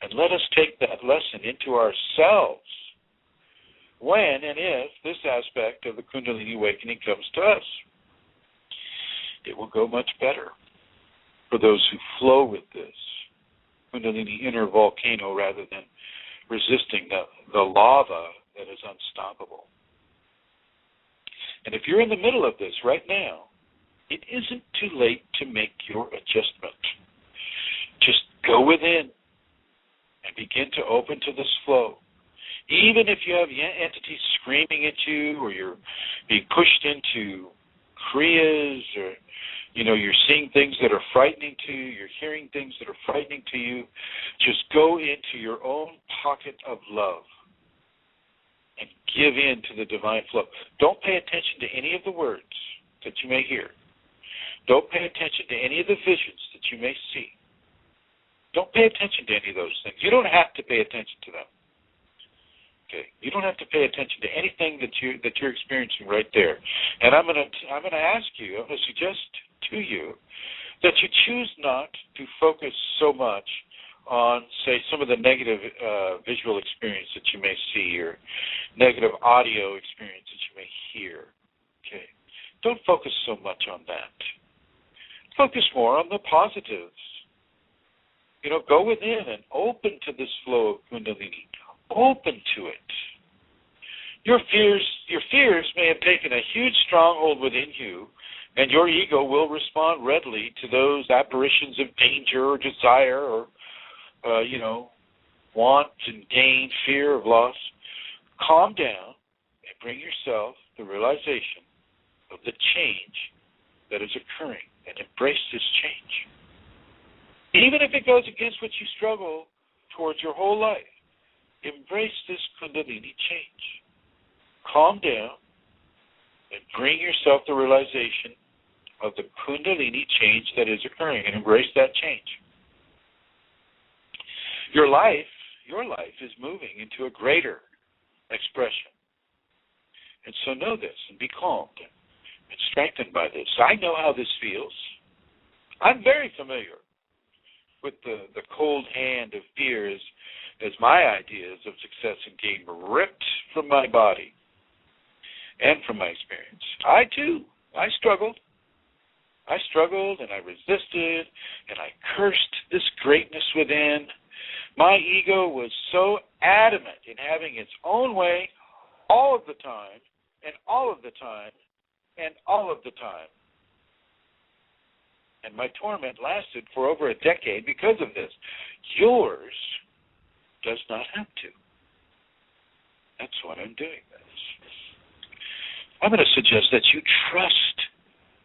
And let us take that lesson into ourselves when and if this aspect of the Kundalini awakening comes to us. It will go much better for those who flow with this Kundalini inner volcano rather than resisting the lava that is unstoppable. And if you're in the middle of this right now, it isn't too late to make your adjustment. Just go within and begin to open to this flow. Even if you have entities screaming at you, or you're being pushed into kriyas, or you're seeing things that are frightening to you, you're hearing things that are frightening to you, just go into your own pocket of love and give in to the divine flow. Don't pay attention to any of the words that you may hear. Don't pay attention to any of the visions that you may see. Don't pay attention to any of those things. You don't have to pay attention to them. Okay, you don't have to pay attention to anything that you're experiencing right there. And I'm going to suggest to you that you choose not to focus so much on, say, some of the negative visual experience that you may see, or negative audio experience that you may hear. Okay, don't focus so much on that. Focus more on the positives. Go within and open to this flow of Kundalini. Open to it. Your fears may have taken a huge stronghold within you, and your ego will respond readily to those apparitions of danger or desire or, want and gain, fear of loss. Calm down and bring yourself the realization of the change that is occurring, and embrace this change. Even if it goes against what you struggle towards your whole life, embrace this Kundalini change. Calm down and bring yourself the realization of the Kundalini change that is occurring, and embrace that change. Your life is moving into a greater expression. And so know this and be calmed and strengthened by this. I know how this feels. I'm very familiar with the cold hand of fear as my ideas of success and gain were ripped from my body and from my experience. I struggled. I struggled and I resisted and I cursed this greatness within, My ego was so adamant in having its own way all of the time, and all of the time, and all of the time. And my torment lasted for over a decade because of this. Yours does not have to. That's what I'm doing. I'm going to suggest that you trust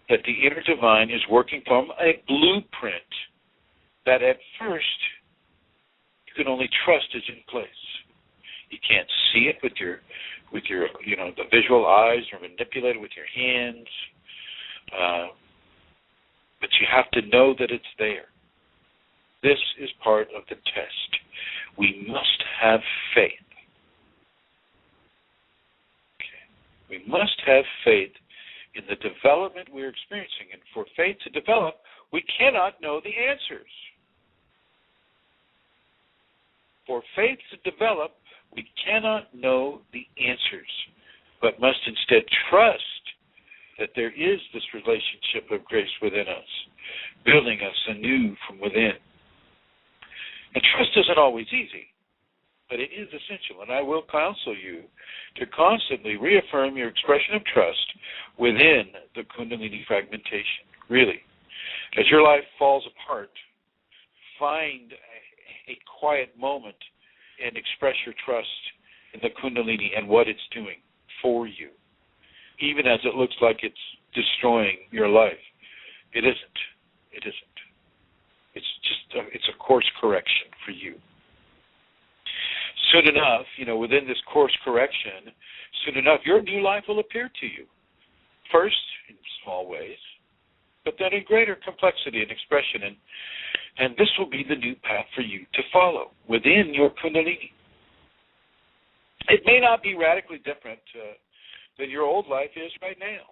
that the inner divine is working from a blueprint that at first you can only trust is in place. You can't see it with your the visual eyes or manipulate it with your hands, but you have to know that it's there. This is part of the test. We must have faith. We must have faith in the development we're experiencing. And for faith to develop, we cannot know the answers. For faith to develop, we cannot know the answers, but must instead trust that there is this relationship of grace within us, building us anew from within. And trust isn't always easy, but it is essential, and I will counsel you to constantly reaffirm your expression of trust within the Kundalini fragmentation. Really, as your life falls apart, find a quiet moment and express your trust in the Kundalini and what it's doing for you, even as it looks like it's destroying your life. It isn't. It isn't. It's a course correction for you. Soon enough, within this course correction, soon enough, your new life will appear to you. First, in small ways, but then in greater complexity and expression. And this will be the new path for you to follow within your Kundalini. It may not be radically different than your old life is right now.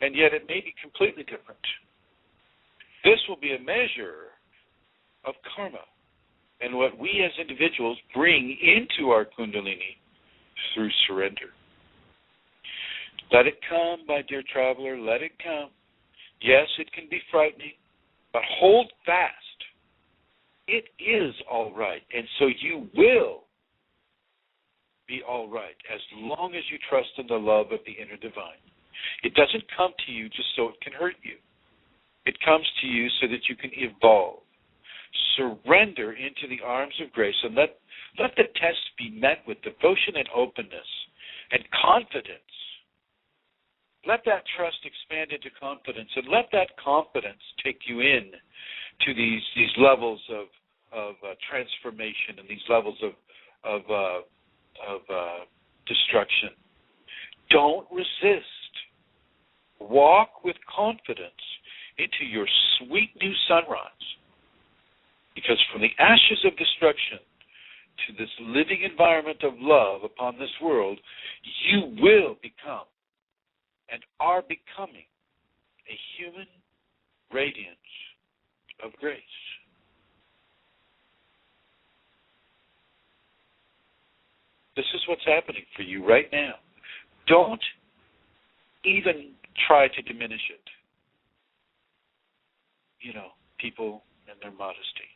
And yet it may be completely different. This will be a measure of karma and what we as individuals bring into our Kundalini through surrender. Let it come, my dear traveler, let it come. Yes, it can be frightening, but hold fast. It is all right, and so you will be all right as long as you trust in the love of the inner divine. It doesn't come to you just so it can hurt you. It comes to you so that you can evolve. Surrender into the arms of grace and let the test be met with devotion and openness and confidence. Let that trust expand into confidence, and let that confidence take you in to these levels of transformation and these levels of destruction. Don't resist. Walk with confidence into your sweet new sunrise, because from the ashes of destruction to this living environment of love upon this world, you will become and are becoming a human radiance of grace. This is what's happening for you right now. Don't even try to diminish it. People and their modesty.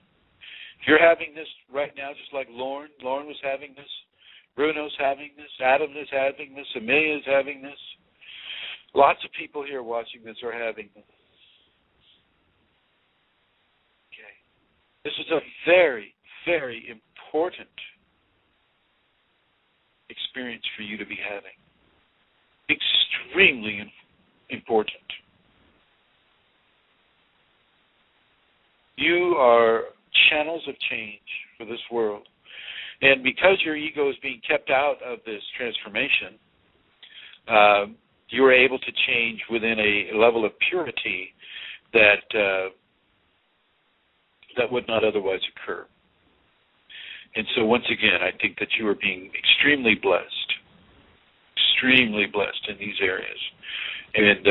If you're having this right now, just like Lauren was having this, Bruno's having this, Adam is having this, Amelia is having this, lots of people here watching this are having this. Okay. This is a very, very important experience for you to be having. Extremely important. You are channels of change for this world. And because your ego is being kept out of this transformation, you are able to change within a level of purity that would not otherwise occur. And so once again, I think that you are being extremely blessed in these areas. And,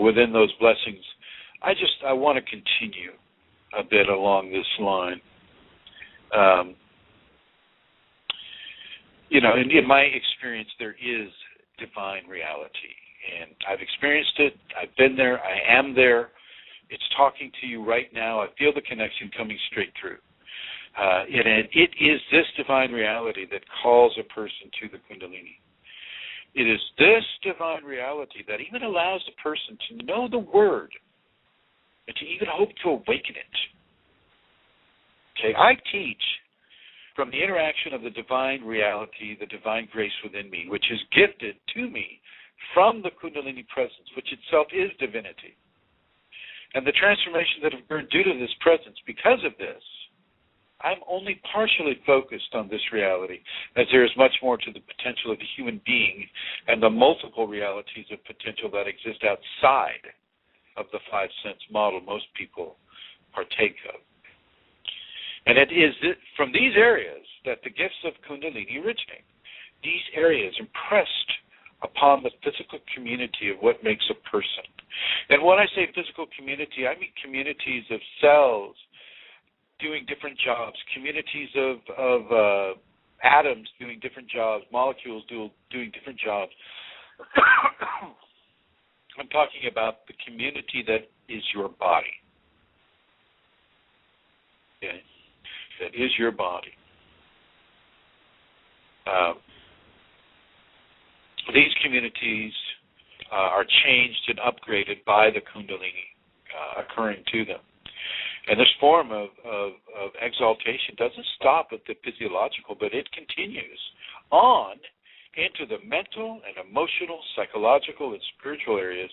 within those blessings, I want to continue a bit along this line. In my experience, there is divine reality. And I've experienced it. I've been there. I am there. It's talking to you right now. I feel the connection coming straight through. It is this divine reality that calls a person to the Kundalini. It is this divine reality that even allows the person to know the word and to even hope to awaken it. Okay, I teach from the interaction of the divine reality, the divine grace within me, which is gifted to me from the Kundalini presence, which itself is divinity. And the transformation that occurred due to this presence, because of this, I'm only partially focused on this reality, as there is much more to the potential of the human being and the multiple realities of potential that exist outside of the five sense model most people partake of. And it is from these areas that the gifts of Kundalini originate. These areas impressed upon the physical community of what makes a person. And when I say physical community, I mean communities of cells doing different jobs, communities of atoms doing different jobs, molecules doing different jobs. I'm talking about the community that is your body. Okay? That is your body. These communities are changed and upgraded by the Kundalini occurring to them. And this form of exaltation doesn't stop at the physiological, but it continues on into the mental and emotional, psychological, and spiritual areas.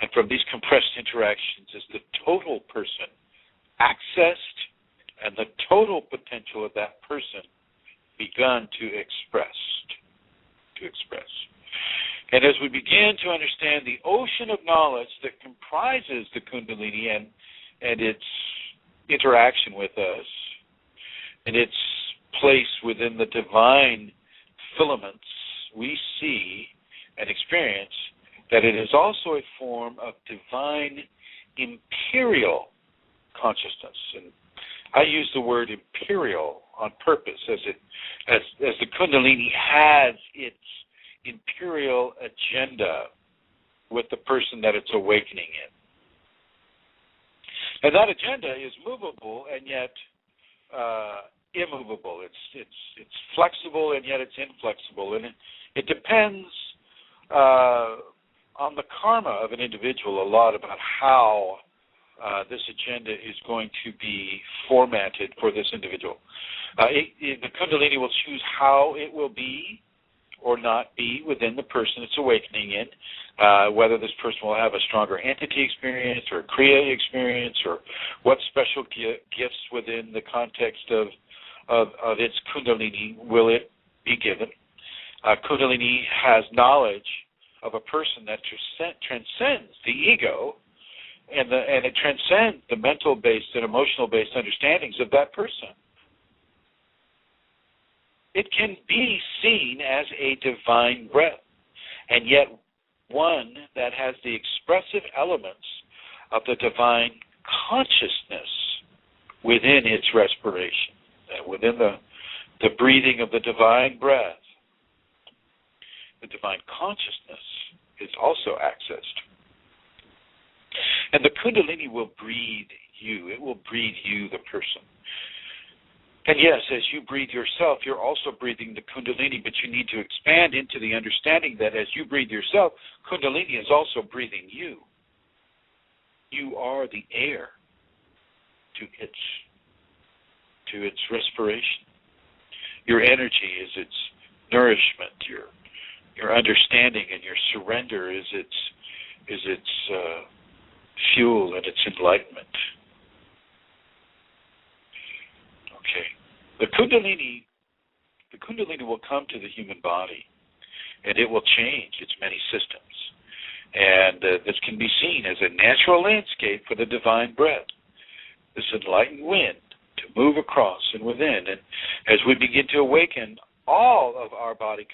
And from these compressed interactions is the total person accessed and the total potential of that person begun to express. And as we begin to understand the ocean of knowledge that comprises the Kundalini and its interaction with us, and its place within the divine filaments, we see and experience that it is also a form of divine imperial consciousness. And I use the word imperial on purpose, as the Kundalini has its imperial agenda with the person that it's awakening in. And that agenda is movable and yet immovable. It's flexible and yet it's inflexible, and it depends on the karma of an individual a lot about how this agenda is going to be formatted for this individual. The Kundalini will choose how it will be or not be within the person it's awakening in, whether this person will have a stronger entity experience or Kriya experience, or what special gifts within the context of its Kundalini will it be given. Kundalini has knowledge of a person that transcends the ego, and it transcends the mental-based and emotional-based understandings of that person. It can be seen as a divine breath, and yet one that has the expressive elements of the divine consciousness within its respiration, within the breathing of the divine breath. The divine consciousness is also accessed. And the Kundalini will breathe you. It will breathe you, the person. And yes, as you breathe yourself, you're also breathing the Kundalini, but you need to expand into the understanding that as you breathe yourself, Kundalini is also breathing you. You are the air to its respiration. Your energy is its nourishment. Your understanding and your surrender is its fuel and its enlightenment. Okay. The Kundalini will come to the human body, and it will change its many systems. And this can be seen as a natural landscape for the divine breath, this enlightened wind to move across and within. And as we begin to awaken, all of our body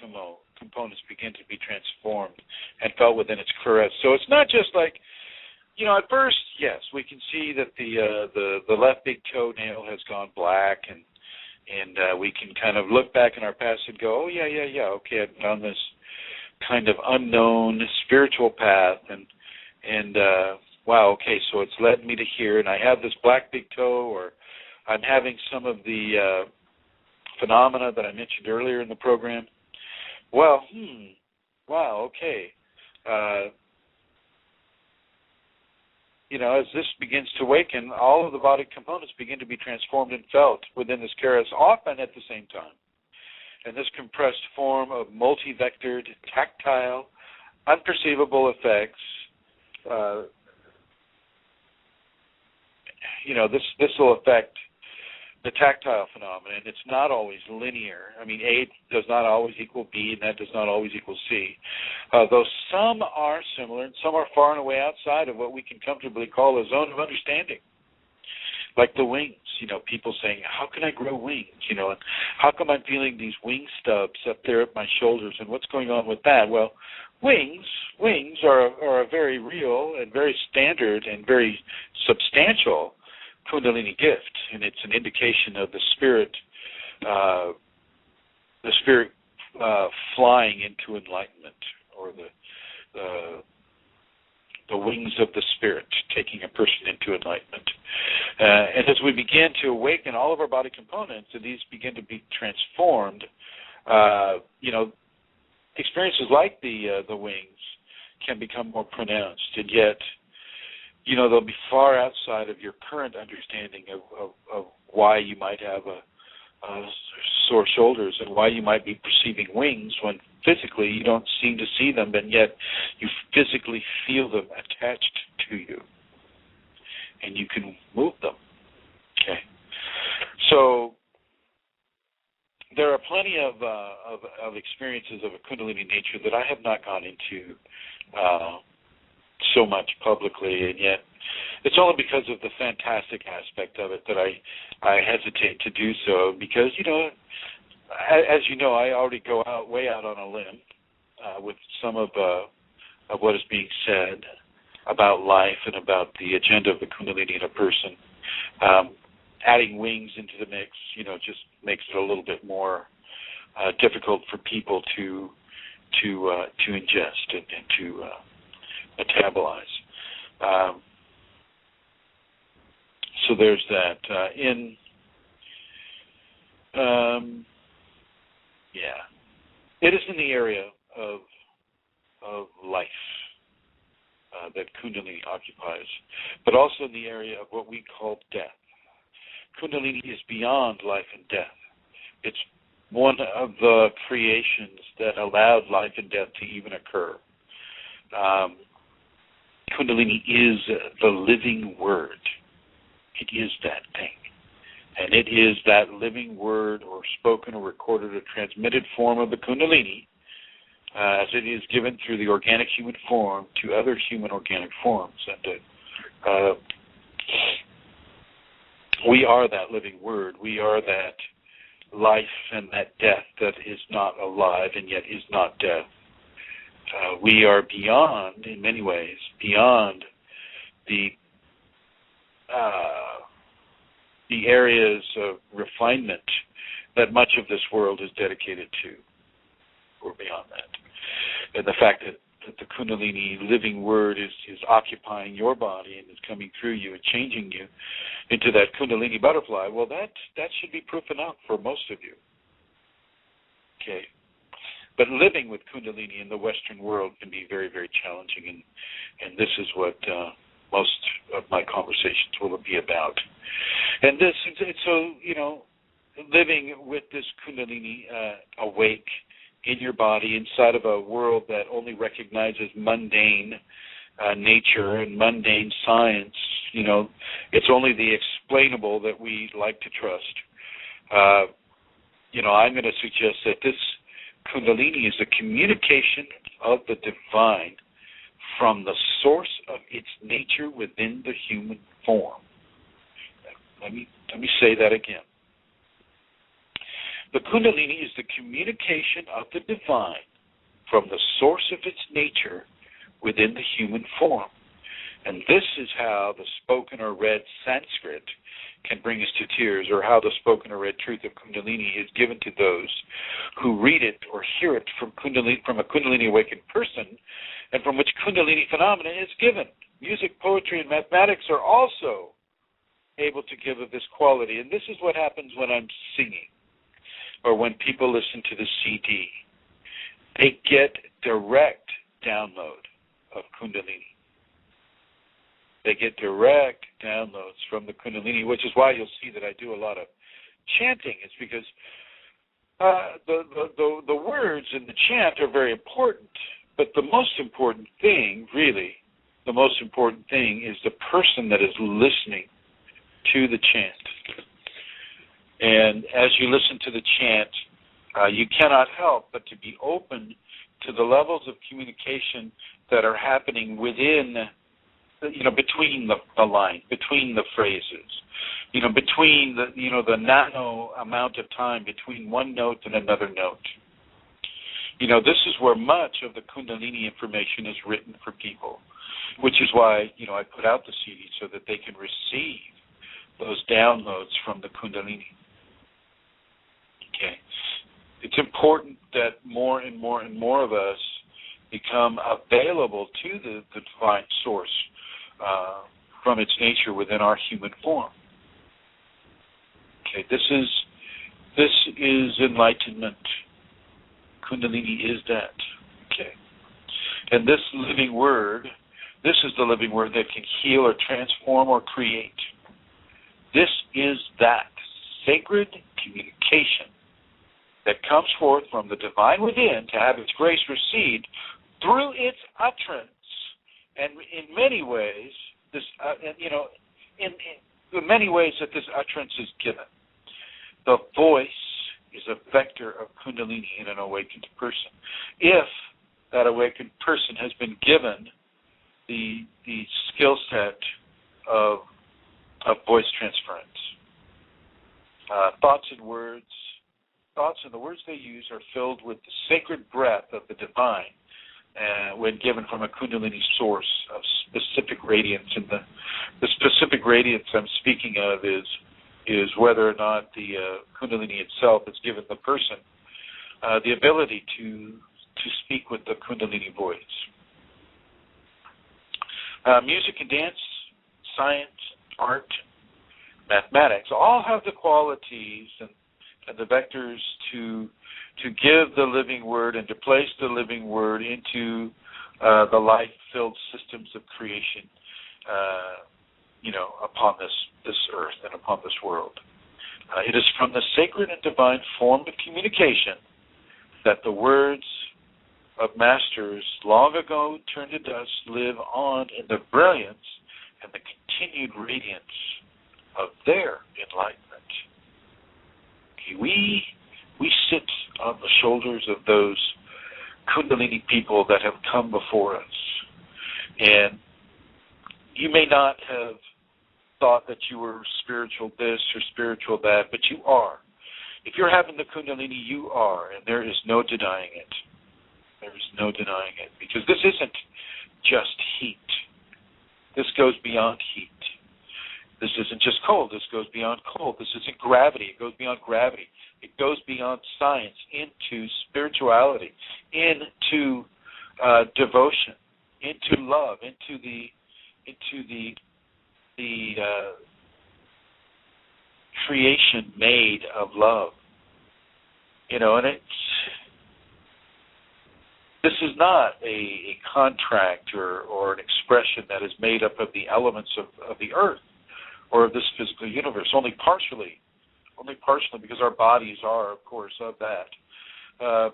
components begin to be transformed and felt within its caress. So it's not just like, at first, yes, we can see that the left big toenail has gone black, and we can kind of look back in our past and go, oh, yeah, okay, I've been on this kind of unknown spiritual path, and wow, okay, so it's led me to here, and I have this black big toe, or I'm having some of the phenomena that I mentioned earlier in the program. Well, wow, okay. As this begins to awaken, all of the body components begin to be transformed and felt within this chaos, often at the same time. And this compressed form of multi-vectored, tactile, unperceivable effects, this will affect the tactile phenomenon. It's not always linear. I mean, A does not always equal B, and that does not always equal C. Though some are similar, and some are far and away outside of what we can comfortably call a zone of understanding. Like the wings, people saying, how can I grow wings? And how come I'm feeling these wing stubs up there at my shoulders, and what's going on with that? Well, wings are a very real and very standard and very substantial Kundalini gift, and it's an indication of the spirit flying into enlightenment, or the wings of the spirit taking a person into enlightenment. And as we begin to awaken all of our body components, and these begin to be transformed, experiences like the wings can become more pronounced, and yet they'll be far outside of your current understanding of why you might have a sore shoulders and why you might be perceiving wings when physically you don't seem to see them, and yet you physically feel them attached to you, and you can move them. Okay, so there are plenty of experiences of a Kundalini nature that I have not gone into so much publicly, and yet it's only because of the fantastic aspect of it that I hesitate to do so, because, as you know, I already go way out on a limb with some of what is being said about life and about the agenda of the Kundalini in a person. Adding wings into the mix, just makes it a little bit more difficult for people to ingest and to metabolize. So there's that. It is in the area of life that Kundalini occupies, but also in the area of what we call death. Kundalini is beyond life and death. It's one of the creations that allowed life and death to even occur. Kundalini is the living word. It is that thing. And it is that living word, or spoken or recorded or transmitted form of the Kundalini, as it is given through the organic human form to other human organic forms. And we are that living word. We are that life and that death that is not alive and yet is not death. We are beyond, in many ways, beyond the areas of refinement that much of this world is dedicated to. We're beyond that. And the fact that the Kundalini living word is occupying your body and is coming through you and changing you into that Kundalini butterfly, well, that should be proof enough for most of you. Okay. But living with Kundalini in the Western world can be very, very challenging, and this is what most of my conversations will be about. And so, living with this Kundalini awake in your body inside of a world that only recognizes mundane nature and mundane science, it's only the explainable that we like to trust. I'm going to suggest that this Kundalini is a communication of the divine from the source of its nature within the human form. Let me say that again. The Kundalini is the communication of the divine from the source of its nature within the human form. And this is how the spoken or read Sanskrit can bring us to tears, or how the spoken or read truth of Kundalini is given to those who read it or hear it from a Kundalini awakened person, and from which Kundalini phenomena is given. music, poetry, and mathematics are also able to give of this quality. And this is what happens when I'm singing or when people listen to the CD. They get direct download of Kundalini. They get direct downloads from the Kundalini, which is why you'll see that I do a lot of chanting. It's because the words in the chant are very important, but the most important thing, really, the most important thing is the person that is listening to the chant. And as you listen to the chant, you cannot help but to be open to the levels of communication that are happening within, between the line, between the phrases, between the nano amount of time between one note and another note. This is where much of the Kundalini information is written for people, which is why, I put out the CD so that they can receive those downloads from the Kundalini. Okay. It's important that more and more and more of us become available to the divine source from its nature within our human form. Okay, this is enlightenment. Kundalini is that. Okay. And this living word, this is the living word that can heal or transform or create. This is that sacred communication that comes forth from the divine within to have its grace recede through its utterance. And in many ways, in many ways that this utterance is given. The voice is a vector of Kundalini in an awakened person. If that awakened person has been given the skill set of voice transference. Thoughts and the words they use are filled with the sacred breath of the divine when given from a Kundalini source of specific radiance. And the specific radiance I'm speaking of is whether or not the Kundalini itself has given the person the ability to speak with the Kundalini voice. Music and dance, science, art, mathematics all have the qualities and the vectors to give the living word and to place the living word into the life-filled systems of creation, upon this earth and upon this world. It is from the sacred and divine form of communication that the words of masters long ago turned to dust live on in the brilliance and the continued radiance of their enlightenment. Okay, we sit on the shoulders of those Kundalini people that have come before us. And you may not have thought that you were spiritual this or spiritual that, but you are. If you're having the Kundalini, you are, and there is no denying it. There is no denying it, because this isn't just heat. This goes beyond heat. This isn't just cold. This goes beyond cold. This isn't gravity. It goes beyond gravity. It goes beyond science into spirituality, into devotion, into love, into the creation made of love. And this is not a contract or an expression that is made up of the elements of the earth or of this physical universe, only partially, because our bodies are, of course, of that.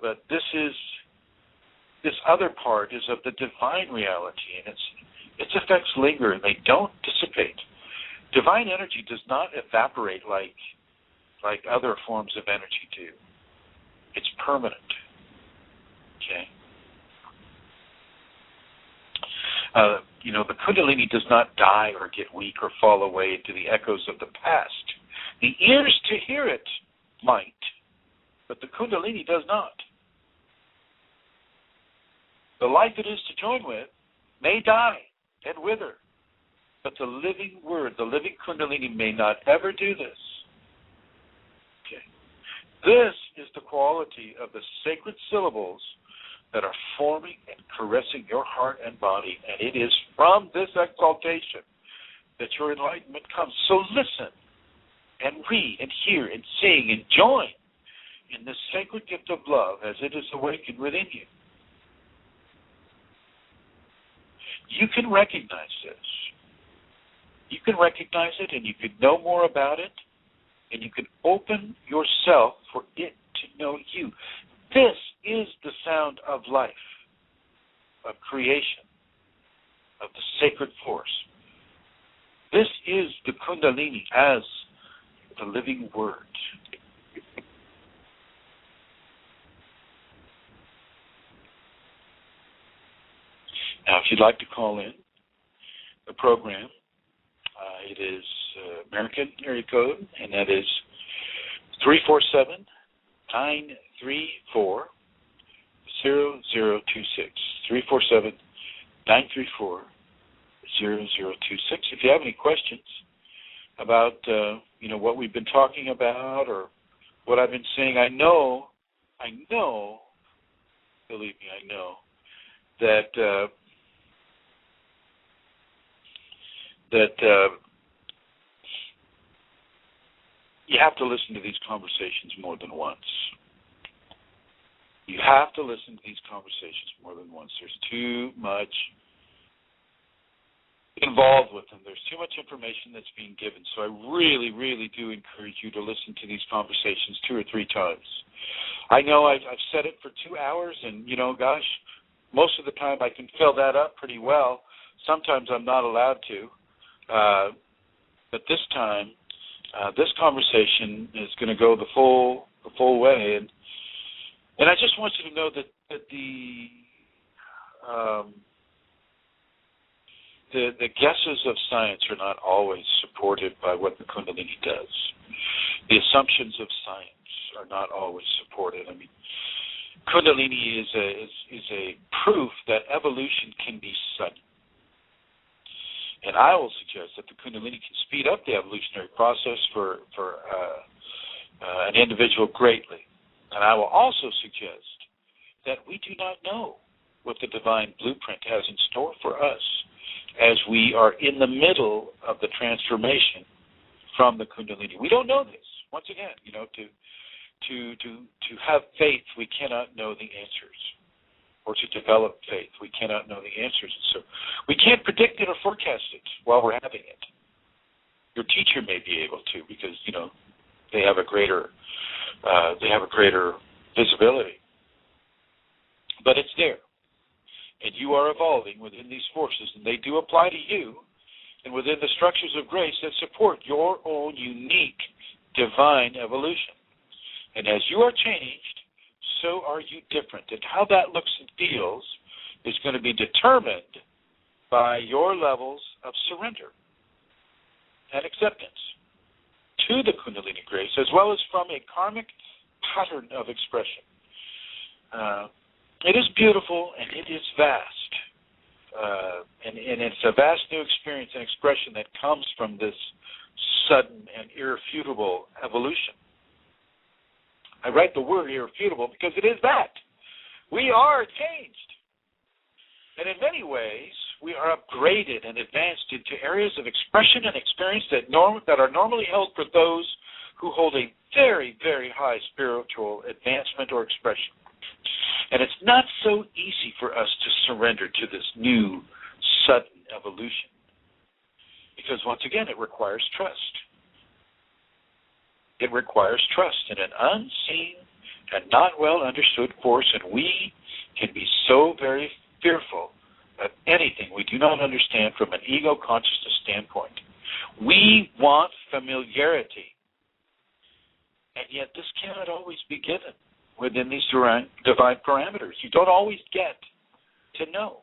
But this other part is of the divine reality, and its effects linger and they don't dissipate. Divine energy does not evaporate like other forms of energy do. It's permanent. Okay. The Kundalini does not die or get weak or fall away into the echoes of the past. The ears to hear it might, but the Kundalini does not. The life it is to join with may die and wither, but the living word, the living Kundalini may not ever do this. Okay. This is the quality of the sacred syllables that are forming and caressing your heart and body, and it is from this exaltation that your enlightenment comes. So listen and read and hear and sing and join in this sacred gift of love as it is awakened within you. You can recognize this. You can recognize it, and you can know more about it, and you can open yourself for it to know you. This is the sound of life, of creation, of the sacred force. This is the Kundalini as the living word. Now, if you'd like to call in the program, it is American area code, and that is 347-934-0026. 347-934-0026. If you have any questions about what we've been talking about or what I've been saying, I know, believe me, I know that you have to listen to these conversations more than once. You have to listen to these conversations more than once. There's too much involved with them. There's too much information that's being given. So I really, really do encourage you to listen to these conversations 2 or 3 times. I know I've said it for 2 hours, and, gosh, most of the time I can fill that up pretty well. Sometimes I'm not allowed to. But this time, this conversation is going to go the full way, and I just want you to know that the guesses of science are not always supported by what the Kundalini does. The assumptions of science are not always supported. I mean, Kundalini is a proof that evolution can be sudden. And I will suggest that the Kundalini can speed up the evolutionary process for an individual greatly. And I will also suggest that we do not know what the divine blueprint has in store for us as we are in the middle of the transformation from the Kundalini. We don't know this. Once again, to have faith, we cannot know the answers. Or to develop faith, we cannot know the answers. So we can't predict it or forecast it while we're having it. Your teacher may be able to because they have a greater visibility, but it's there, and you are evolving within these forces, and they do apply to you, and within the structures of grace that support your own unique divine evolution. And as you are changed, so are you different. And how that looks and feels is going to be determined by your levels of surrender and acceptance to the Kundalini grace, as well as from a karmic pattern of expression. It is beautiful and it is vast. And it's a vast new experience and expression that comes from this sudden and irrefutable evolution. I write the word irrefutable because it is that. We are changed. And in many ways, we are upgraded and advanced into areas of expression and experience that are normally held for those who hold a very, very high spiritual advancement or expression. And it's not so easy for us to surrender to this new, sudden evolution. Because once again, it requires trust. It requires trust in an unseen and not well understood force, and we can be so very fearful of anything we do not understand from an ego consciousness standpoint. We want familiarity, and yet this cannot always be given within these divine parameters. You don't always get to know.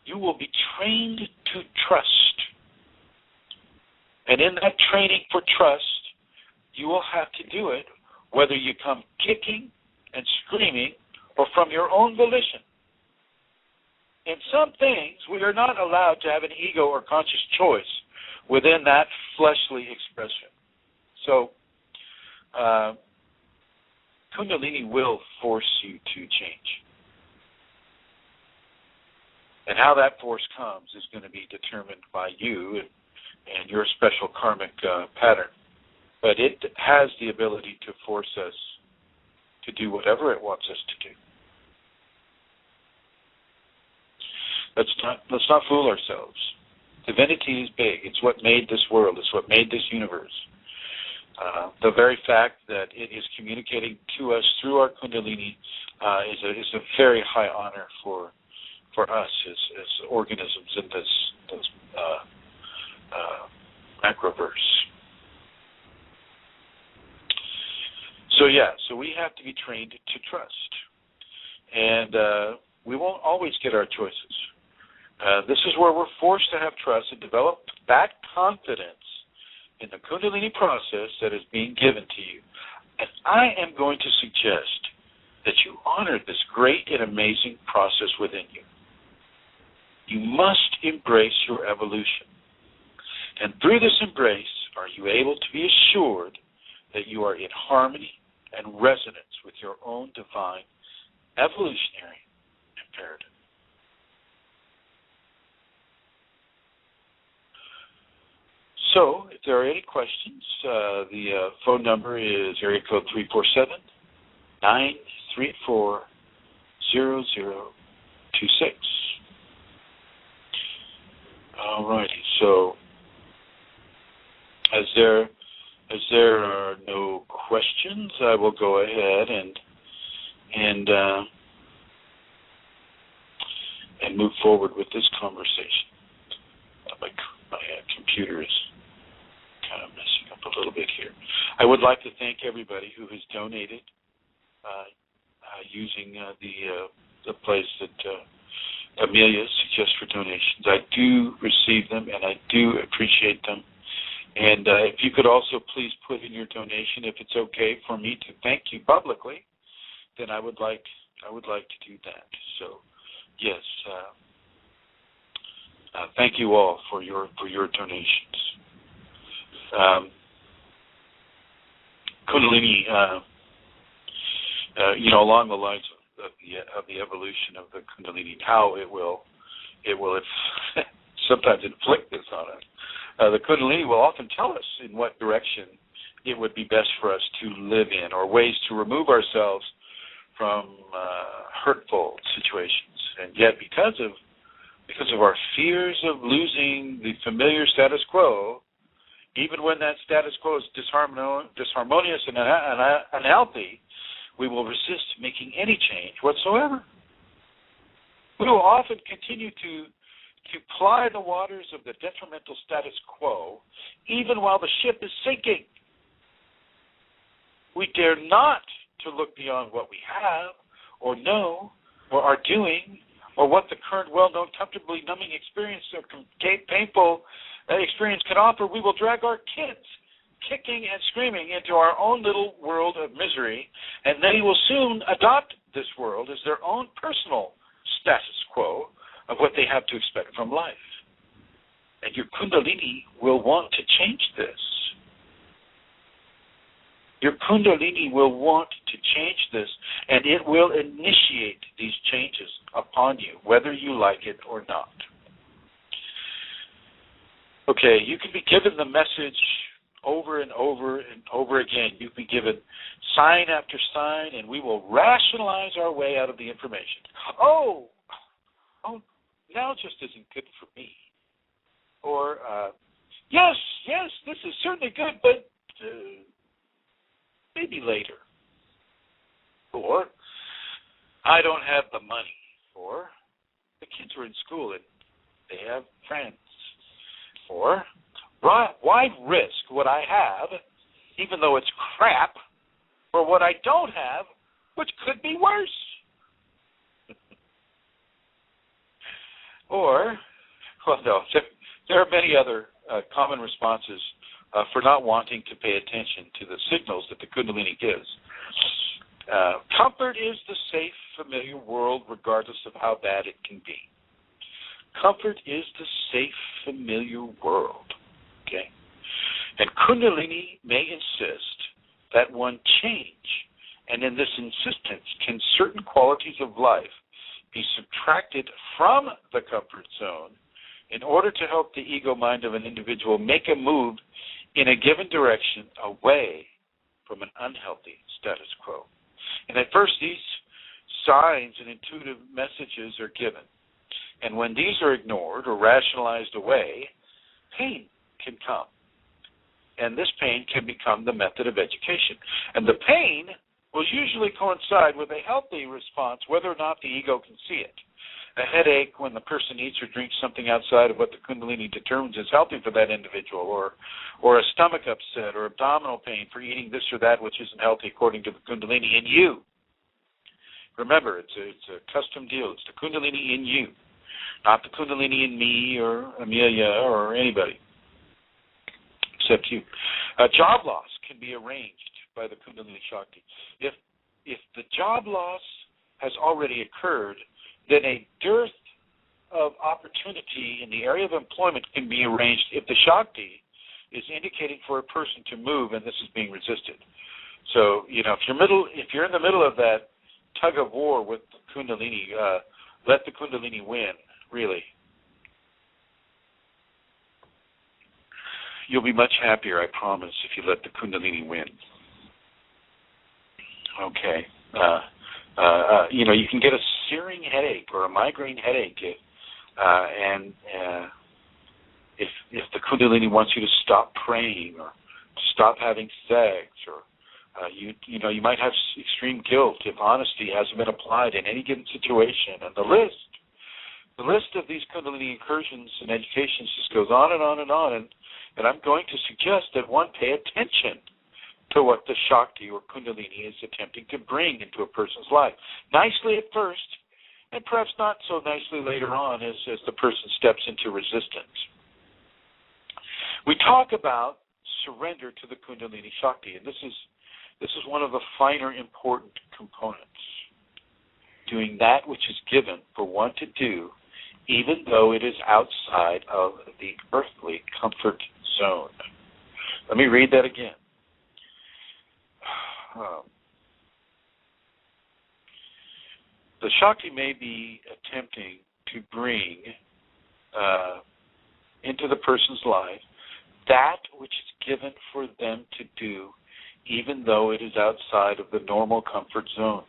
You will be trained to trust. And in that training for trust, you will have to do it whether you come kicking and screaming or from your own volition. In some things, we are not allowed to have an ego or conscious choice within that fleshly expression. So, Kundalini will force you to change. And how that force comes is going to be determined by you and your special karmic pattern. But it has the ability to force us to do whatever it wants us to do. Let's not fool ourselves. Divinity is big. It's what made this world. It's what made this universe. The very fact that it is communicating to us through our Kundalini is a very high honor for us as organisms in this macroverse. So we have to be trained to trust. And we won't always get our choices. This is where we're forced to have trust and develop that confidence in the Kundalini process that is being given to you. And I am going to suggest that you honor this great and amazing process within you. You must embrace your evolution. And through this embrace, are you able to be assured that you are in harmony and resonance with your own divine evolutionary imperative. So, if there are any questions, the phone number is area code 347-934-0026. All righty. So, as there are no questions, I will go ahead and move forward with this conversation. My computer is kind of messing up a little bit here. I would like to thank everybody who has donated using the place that Amelia suggests for donations. I do receive them, and I do appreciate them. And if you could also please put in your donation, if it's okay for me to thank you publicly, then I would like to do that. So, yes, thank you all for your donations. Kundalini, along the lines of the evolution of the Kundalini, how it will sometimes inflict this on us. The Kundalini will often tell us in what direction it would be best for us to live in, or ways to remove ourselves from hurtful situations. And yet, because of our fears of losing the familiar status quo, even when that status quo is disharmonious and unhealthy, we will resist making any change whatsoever. We will often continue to ply the waters of the detrimental status quo, even while the ship is sinking. We dare not to look beyond what we have, or know, or are doing, or what the current well-known, comfortably numbing experience or painful experience can offer. We will drag our kids, kicking and screaming, into our own little world of misery, and they will soon adopt this world as their own personal status quo of what they have to expect from life. And your Kundalini will want to change this. Your Kundalini will want to change this, and it will initiate these changes upon you, whether you like it or not. Okay, you can be given the message over and over and over again. You can be given sign after sign, and we will rationalize our way out of the information. Oh, now just isn't good for me. Or, yes, this is certainly good, but maybe later. Or, I don't have the money. Or, the kids are in school and they have friends. Or, why risk what I have, even though it's crap, for what I don't have, which could be worse? Or, well, no, there are many other common responses for not wanting to pay attention to the signals that the Kundalini gives. Comfort is the safe, familiar world, regardless of how bad it can be. Comfort is the safe, familiar world. Okay? And Kundalini may insist that one change And in this insistence, can certain qualities of life be subtracted from the comfort zone in order to help the ego mind of an individual make a move in a given direction away from an unhealthy status quo? And at first, these signs and intuitive messages are given. And when these are ignored or rationalized away, pain can come. And this pain can become the method of education. And the pain will usually coincide with a healthy response, whether or not the ego can see it. A headache when the person eats or drinks something outside of what the Kundalini determines is healthy for that individual, or a stomach upset or abdominal pain for eating this or that which isn't healthy according to the Kundalini in you. Remember, it's a custom deal. It's the Kundalini in you, not the Kundalini in me or Amelia or anybody except you. Job loss can be arranged by the Kundalini Shakti. If the job loss has already occurred, then a dearth of opportunity in the area of employment can be arranged if the Shakti is indicating for a person to move and this is being resisted. So, if you're in the middle of that tug of war with the Kundalini, let the Kundalini win, really. You'll be much happier, I promise, if you let the Kundalini win. Okay. You can get a searing headache or a migraine headache, and if the Kundalini wants you to stop praying or to stop having sex, or you might have extreme guilt if honesty hasn't been applied in any given situation, and the list of these Kundalini incursions and educations just goes on and on and on, and I'm going to suggest that one pay attention to what the Shakti or Kundalini is attempting to bring into a person's life. Nicely at first, and perhaps not so nicely later on as the person steps into resistance. We talk about surrender to the Kundalini Shakti, and this is one of the finer important components. Doing that which is given for one to do, even though it is outside of the earthly comfort zone. Let me read that again. The Shakti may be attempting to bring into the person's life that which is given for them to do, even though it is outside of the normal comfort zones,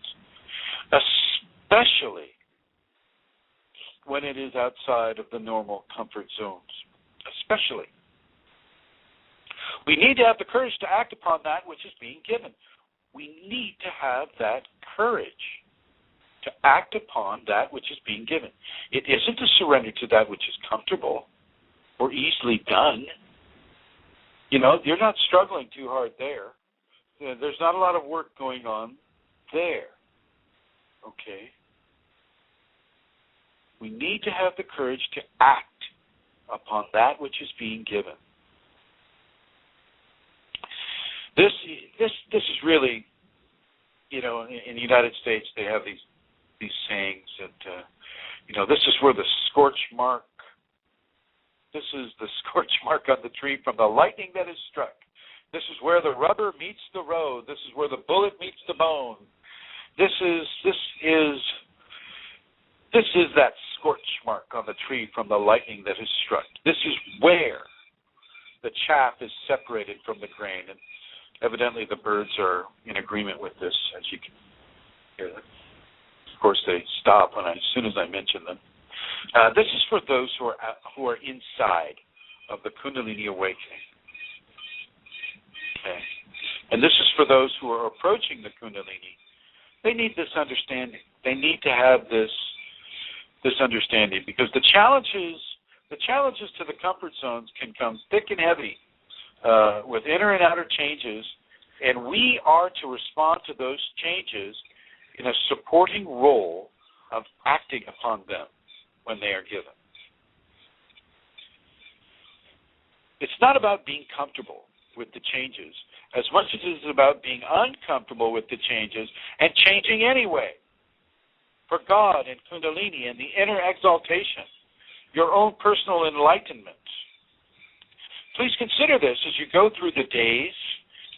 especially when it is outside of the normal comfort zones, especially. We need to have the courage to act upon that which is being given. We need to have that courage to act upon that which is being given. It isn't to surrender to that which is comfortable or easily done. You're not struggling too hard there. There's not a lot of work going on there. Okay? We need to have the courage to act upon that which is being given. This is really, in the United States they have these sayings that, this is where the scorch mark. This is the scorch mark on the tree from the lightning that is struck. This is where the rubber meets the road. This is where the bullet meets the bone. This is that scorch mark on the tree from the lightning that is struck. This is where the chaff is separated from the grain. And evidently the birds are in agreement with this, as you can hear them. Of course, they stop as soon as I mention them. This is for those who are inside of the Kundalini awakening. Okay. And this is for those who are approaching the Kundalini. They need this understanding. They need to have this understanding, because the challenges to the comfort zones can come thick and heavy with inner and outer changes, and we are to respond to those changes in a supporting role of acting upon them when they are given. It's not about being comfortable with the changes as much as it is about being uncomfortable with the changes and changing anyway. For God and Kundalini and the inner exaltation, your own personal enlightenment. Please consider this as you go through the days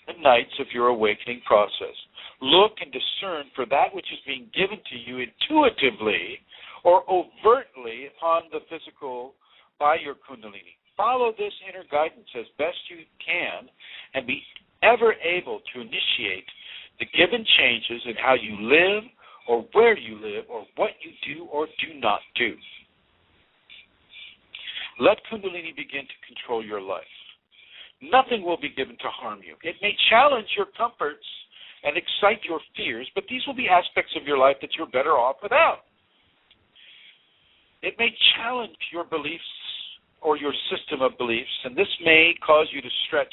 and nights of your awakening process. Look and discern for that which is being given to you intuitively or overtly upon the physical by your Kundalini. Follow this inner guidance as best you can and be ever able to initiate the given changes in how you live or where you live or what you do or do not do. Let Kundalini begin to control your life. Nothing will be given to harm you. It may challenge your comforts and excite your fears, but these will be aspects of your life that you're better off without. It may challenge your beliefs or your system of beliefs, and this may cause you to stretch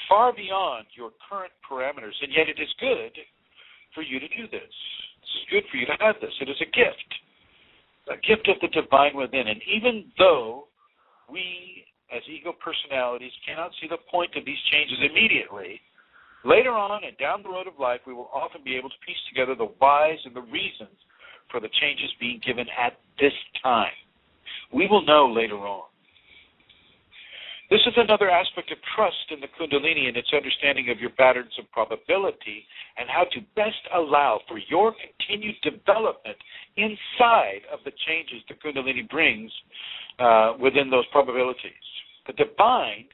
far beyond your current parameters, and yet it is good for you to do this. It's good for you to have this. It is a gift of the divine within, and even though we as ego personalities cannot see the point of these changes immediately, later on and down the road of life, we will often be able to piece together the whys and the reasons for the changes being given at this time. We will know later on. This is another aspect of trust in the Kundalini and its understanding of your patterns of probability and how to best allow for your continued development inside of the changes the Kundalini brings within those probabilities. The divine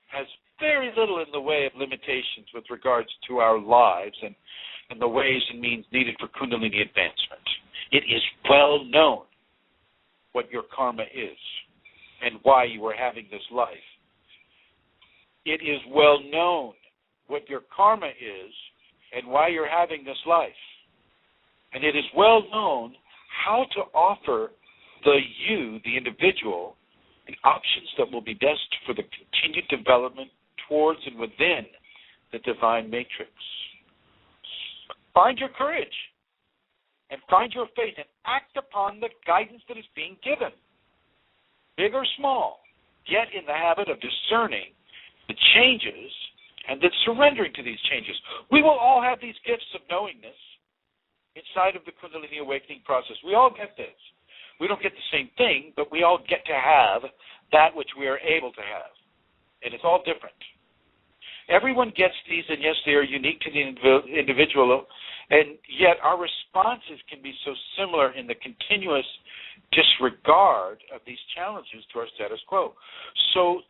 has very little in the way of limitations with regards to our lives and the ways and means needed for Kundalini advancement. It is well known what your karma is and why you are having this life. It is well known what your karma is and why you're having this life. And it is well known how to offer the individual, the options that will be best for the continued development towards and within the divine matrix. Find your courage and find your faith and act upon the guidance that is being given, big or small, get in the habit of discerning the changes and then surrendering to these changes. We will all have these gifts of knowingness inside of the Kundalini awakening process. We all get this. We don't get the same thing, but we all get to have that which we are able to have. And it's all different. Everyone gets these, and yes, they are unique to the individual, and yet our responses can be so similar in the continuous disregard of these challenges to our status quo. So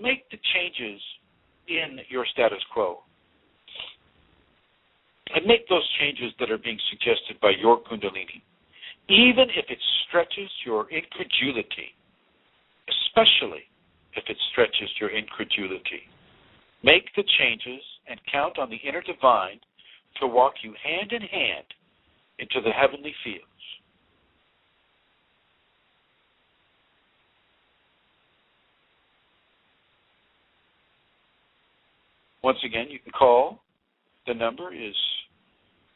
make the changes in your status quo. And make those changes that are being suggested by your Kundalini, even if it stretches your incredulity, especially if it stretches your incredulity. Make the changes and count on the inner divine to walk you hand in hand into the heavenly fields. Once again, you can call. The number is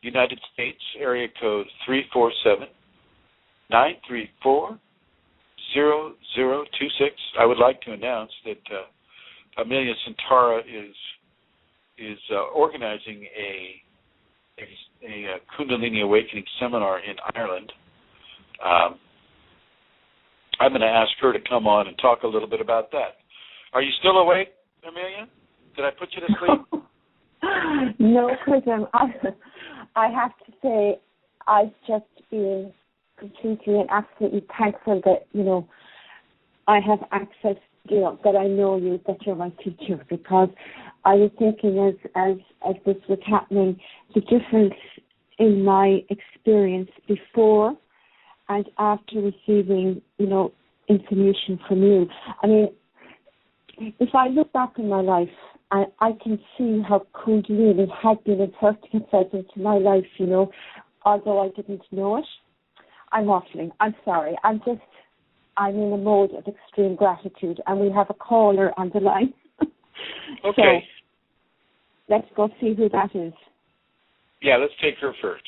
United States area code 347-934-0026. I would like to announce that Amelia Santara is organizing a Kundalini Awakening seminar in Ireland. I'm going to ask her to come on and talk a little bit about that. Are you still awake, Amelia? Did I put you to sleep? No, Chrism. I have to say I've just been completely and absolutely thankful that, I have access, that I know you, that you're my teacher, because I was thinking as this was happening, the difference in my experience before and after receiving, information from you. I mean, if I look back in my life, I can see how Kundalini had been inserting itself into my life, although I didn't know it. I'm waffling. I'm sorry. I'm in a mode of extreme gratitude, and we have a caller on the line. Okay. So let's go see who that is. Yeah, let's take her first.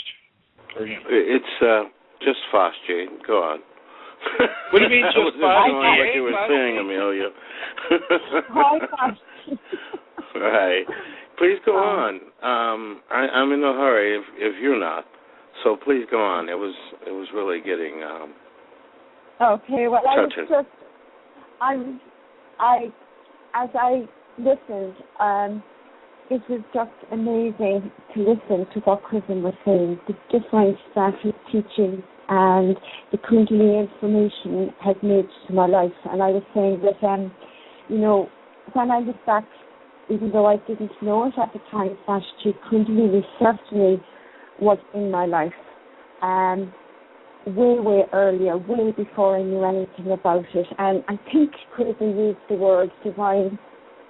It's just fast, Jane. Go on. What do you mean just fast? I was what you were saying, Amelia. Hi, Fast. Right. Please go on. I'm in a hurry if you're not. So please go on. It was really getting okay. Well, touching. as I listened, it was just amazing to listen to what Chrism was saying, the difference that his teaching and the Kundalini information has made to my life. And I was saying that, when I look back, even though I didn't know it at the time, that Kundalini certainly was in my life. Way earlier, way before I knew anything about it. And I think Chrism used the word divine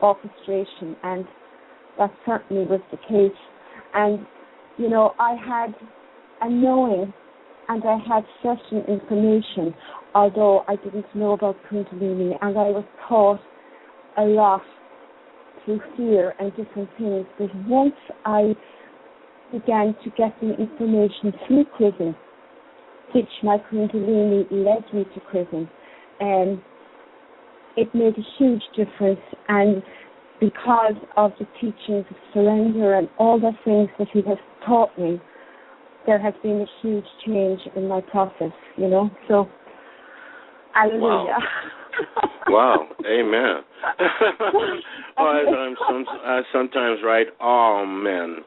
orchestration, and that certainly was the case. And, I had a knowing and I had certain information, although I didn't know about Kundalini, and I was taught a lot through fear and different things. But once I began to get the information through Chrism, which my Kundalini led me to Chrism, it made a huge difference. And because of the teachings of surrender and all the things that he has taught me, there has been a huge change in my process, So, hallelujah. Wow. Amen. I sometimes write amen.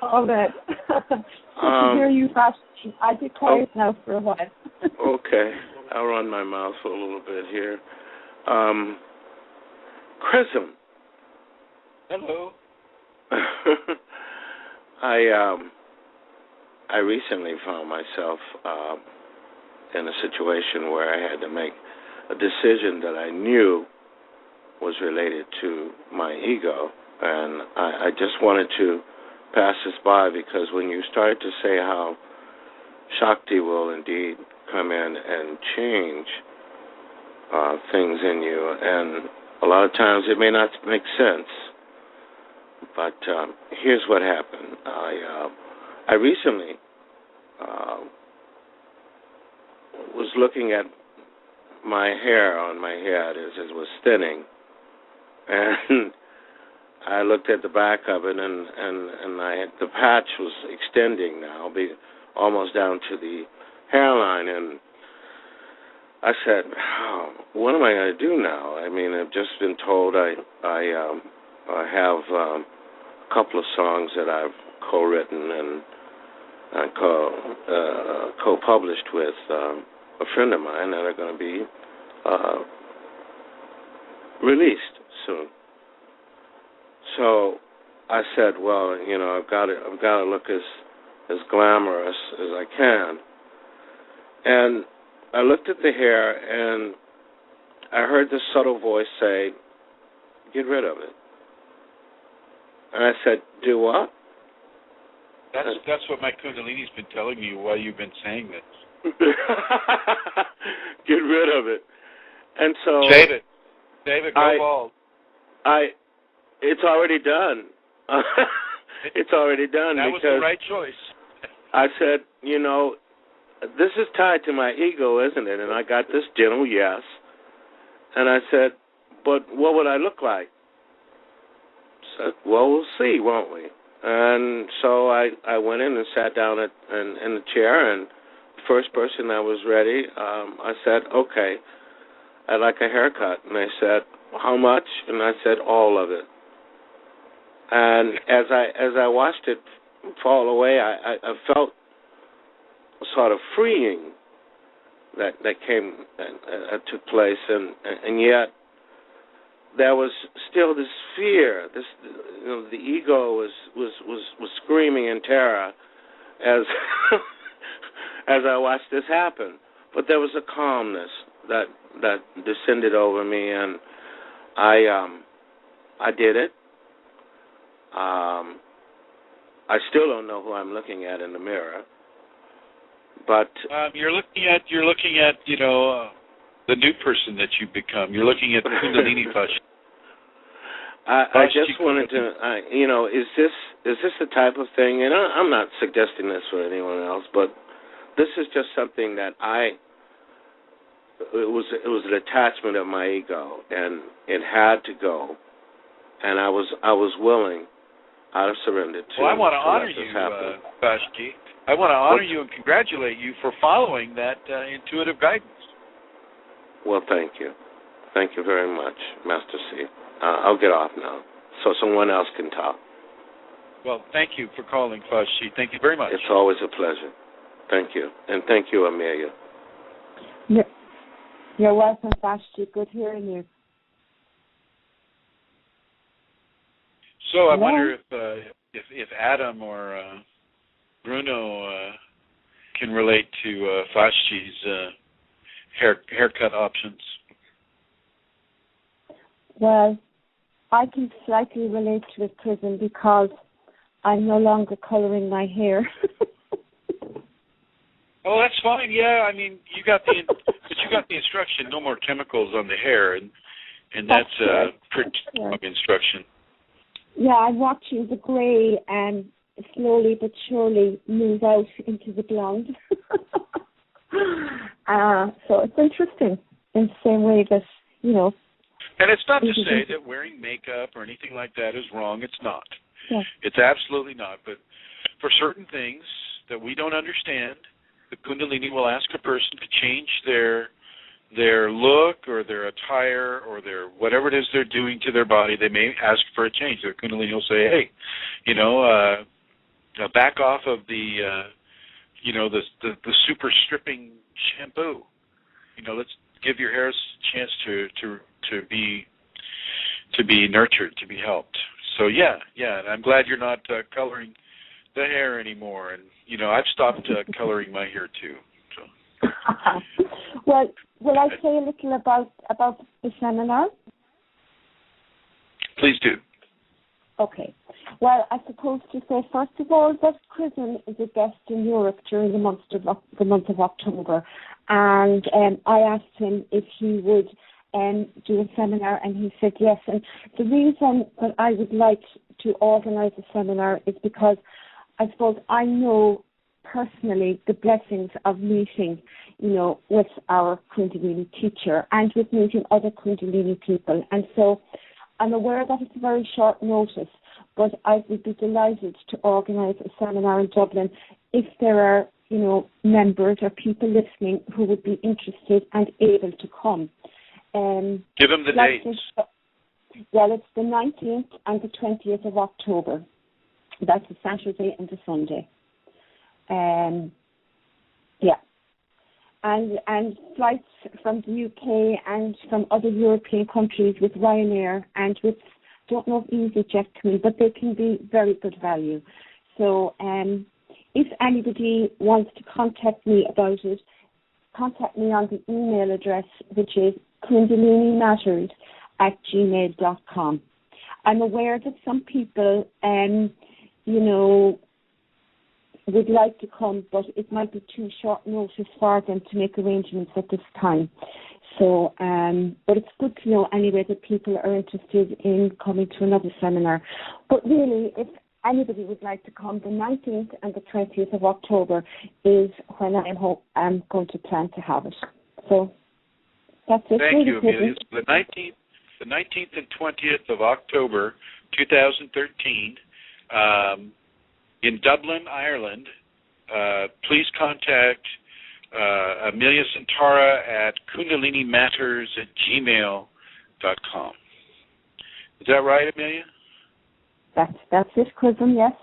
Amen. To hear you, Pastor, I'll be quiet now for a while. Okay. I'll run my mouth a little bit here. Chrism. Hello. I recently found myself in a situation where I had to make a decision that I knew was related to my ego, and I just wanted to pass this by, because when you start to say how Shakti will indeed come in and change things in you, and a lot of times it may not make sense, but here's what happened. I recently was looking at my hair on my head as it was thinning, and I looked at the back of it, and the patch was extending now, almost down to the hairline, and I said, what am I going to do now? I mean, I've just been told I have a couple of songs that I've co-written and co-published with a friend of mine that are going to be released soon. So I said, well, I've got to look as glamorous as I can. And I looked at the hair, and I heard this subtle voice say, get rid of it. And I said, do what? That's what my Kundalini's been telling me while you've been saying this. Get rid of it. And so David, go bald. It's already done. It's already done. That was the right choice. I said, this is tied to my ego, isn't it? And I got this gentle yes. And I said, but what would I look like? I said, well, we'll see, won't we? And so I went in and sat down in the chair, and the first person that was ready, I said, okay, I'd like a haircut. And they said, how much? And I said, all of it. And as I watched it fall away, I felt a sort of freeing that took place, and yet there was still this fear. The ego was screaming in terror as as I watched this happen. But there was a calmness that descended over me, and I did it. I still don't know who I'm looking at in the mirror, but you're looking at the new person that you've become. You're looking at Kundalini Pasha. I just wanted to, is this the type of thing? And I'm not suggesting this for anyone else, but this is just something that it was an attachment of my ego, and it had to go, and I was willing, out of surrender, to. Well, I want to honor you, Bashki. I want to honor you and congratulate you for following that intuitive guidance. Well, thank you very much, Master C. I'll get off now. so someone else can talk. Well, thank you for calling, Vashti. Thank you very much. It's always a pleasure. Thank you. And thank you, Amelia. You're welcome, Vashti. Good hearing you. So I wonder if Adam or Bruno can relate to Vashti's haircut options. Well, I can slightly relate to it, Prism, because I'm no longer colouring my hair. Oh, that's fine. Yeah, I mean, you got the instruction. No more chemicals on the hair, and that's pretty strong instruction. Yeah, I'm watching the grey and slowly but surely move out into the blonde. So it's interesting in the same way that, you know. And it's not to say that wearing makeup or anything like that is wrong. It's not. Yeah. It's absolutely not. But for certain things that we don't understand, the Kundalini will ask a person to change their look or their attire or their whatever it is they're doing to their body. They may ask for a change. The Kundalini will say, hey, you know, back off of the super stripping shampoo. You know, let's give your hair a chance to be nurtured, to be helped. So yeah, and I'm glad you're not coloring the hair anymore. And you know, I've stopped coloring my hair too. So. Well, will I say a little about the seminar? Please do. Okay. Well, I suppose to say, first of all, that Prism is a guest in Europe during the month of October, and I asked him if he would do a seminar, and he said yes. And the reason that I would like to organise a seminar is because I suppose I know personally the blessings of meeting, you know, with our Kundalini teacher and with meeting other Kundalini people. And so I'm aware that it's a very short notice, but I would be delighted to organise a seminar in Dublin if there are, you know, members or people listening who would be interested and able to come. Give them the dates. Well, it's the 19th and the 20th of October. That's a Saturday and a Sunday. Yeah. And flights from the UK and from other European countries with Ryanair and with, don't know if EasyJet can, but they can be very good value. So if anybody wants to contact me about it, contact me on the email address, which is kundalinimatters@gmail.com. I'm aware that some people, you know, would like to come, but it might be too short notice for them to make arrangements at this time. So, but it's good to know anyway that people are interested in coming to another seminar. But really, if anybody would like to come, the 19th and the 20th of October is when I'm going to plan to have it. So that's it. Thank you, Amelia. The 19th and 20th of October, 2013, in Dublin, Ireland. Please contact Amelia Santara at kundalinimatters@gmail.com. Is that right, Amelia? That's it, Prism, yes.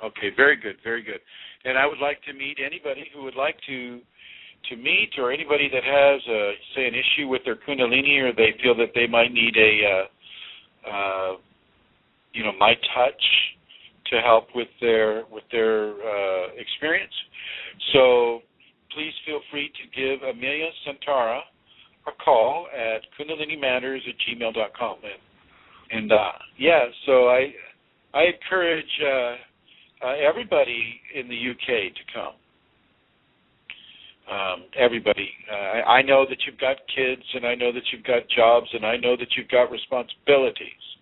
Okay, very good, very good. And I would like to meet anybody who would like to meet, or anybody that has, say, an issue with their Kundalini, or they feel that they might need my touch to help with their experience. So please feel free to give Amelia Santara a call at kundalinimatters@gmail.com. And so I encourage everybody in the UK to come. Everybody. I know that you've got kids, and I know that you've got jobs, and I know that you've got responsibilities.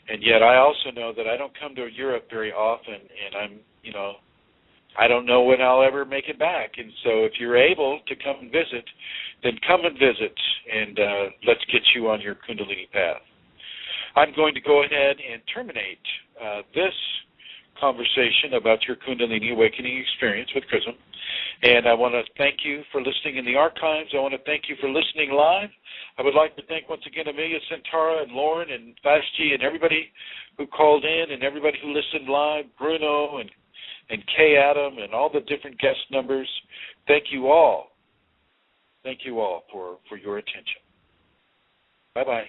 And yet I also know that I don't come to Europe very often, and I don't know when I'll ever make it back. And so if you're able to come and visit, then come and visit, and let's get you on your Kundalini path. I'm going to go ahead and terminate this conversation about your Kundalini awakening experience with Prism. And I want to thank you for listening in the archives. I want to thank you for listening live. I would like to thank once again Amelia Centara and Lauren and Vashti and everybody who called in and everybody who listened live, Bruno and Kay Adam and all the different guest numbers. Thank you all. Thank you all for your attention. Bye-bye.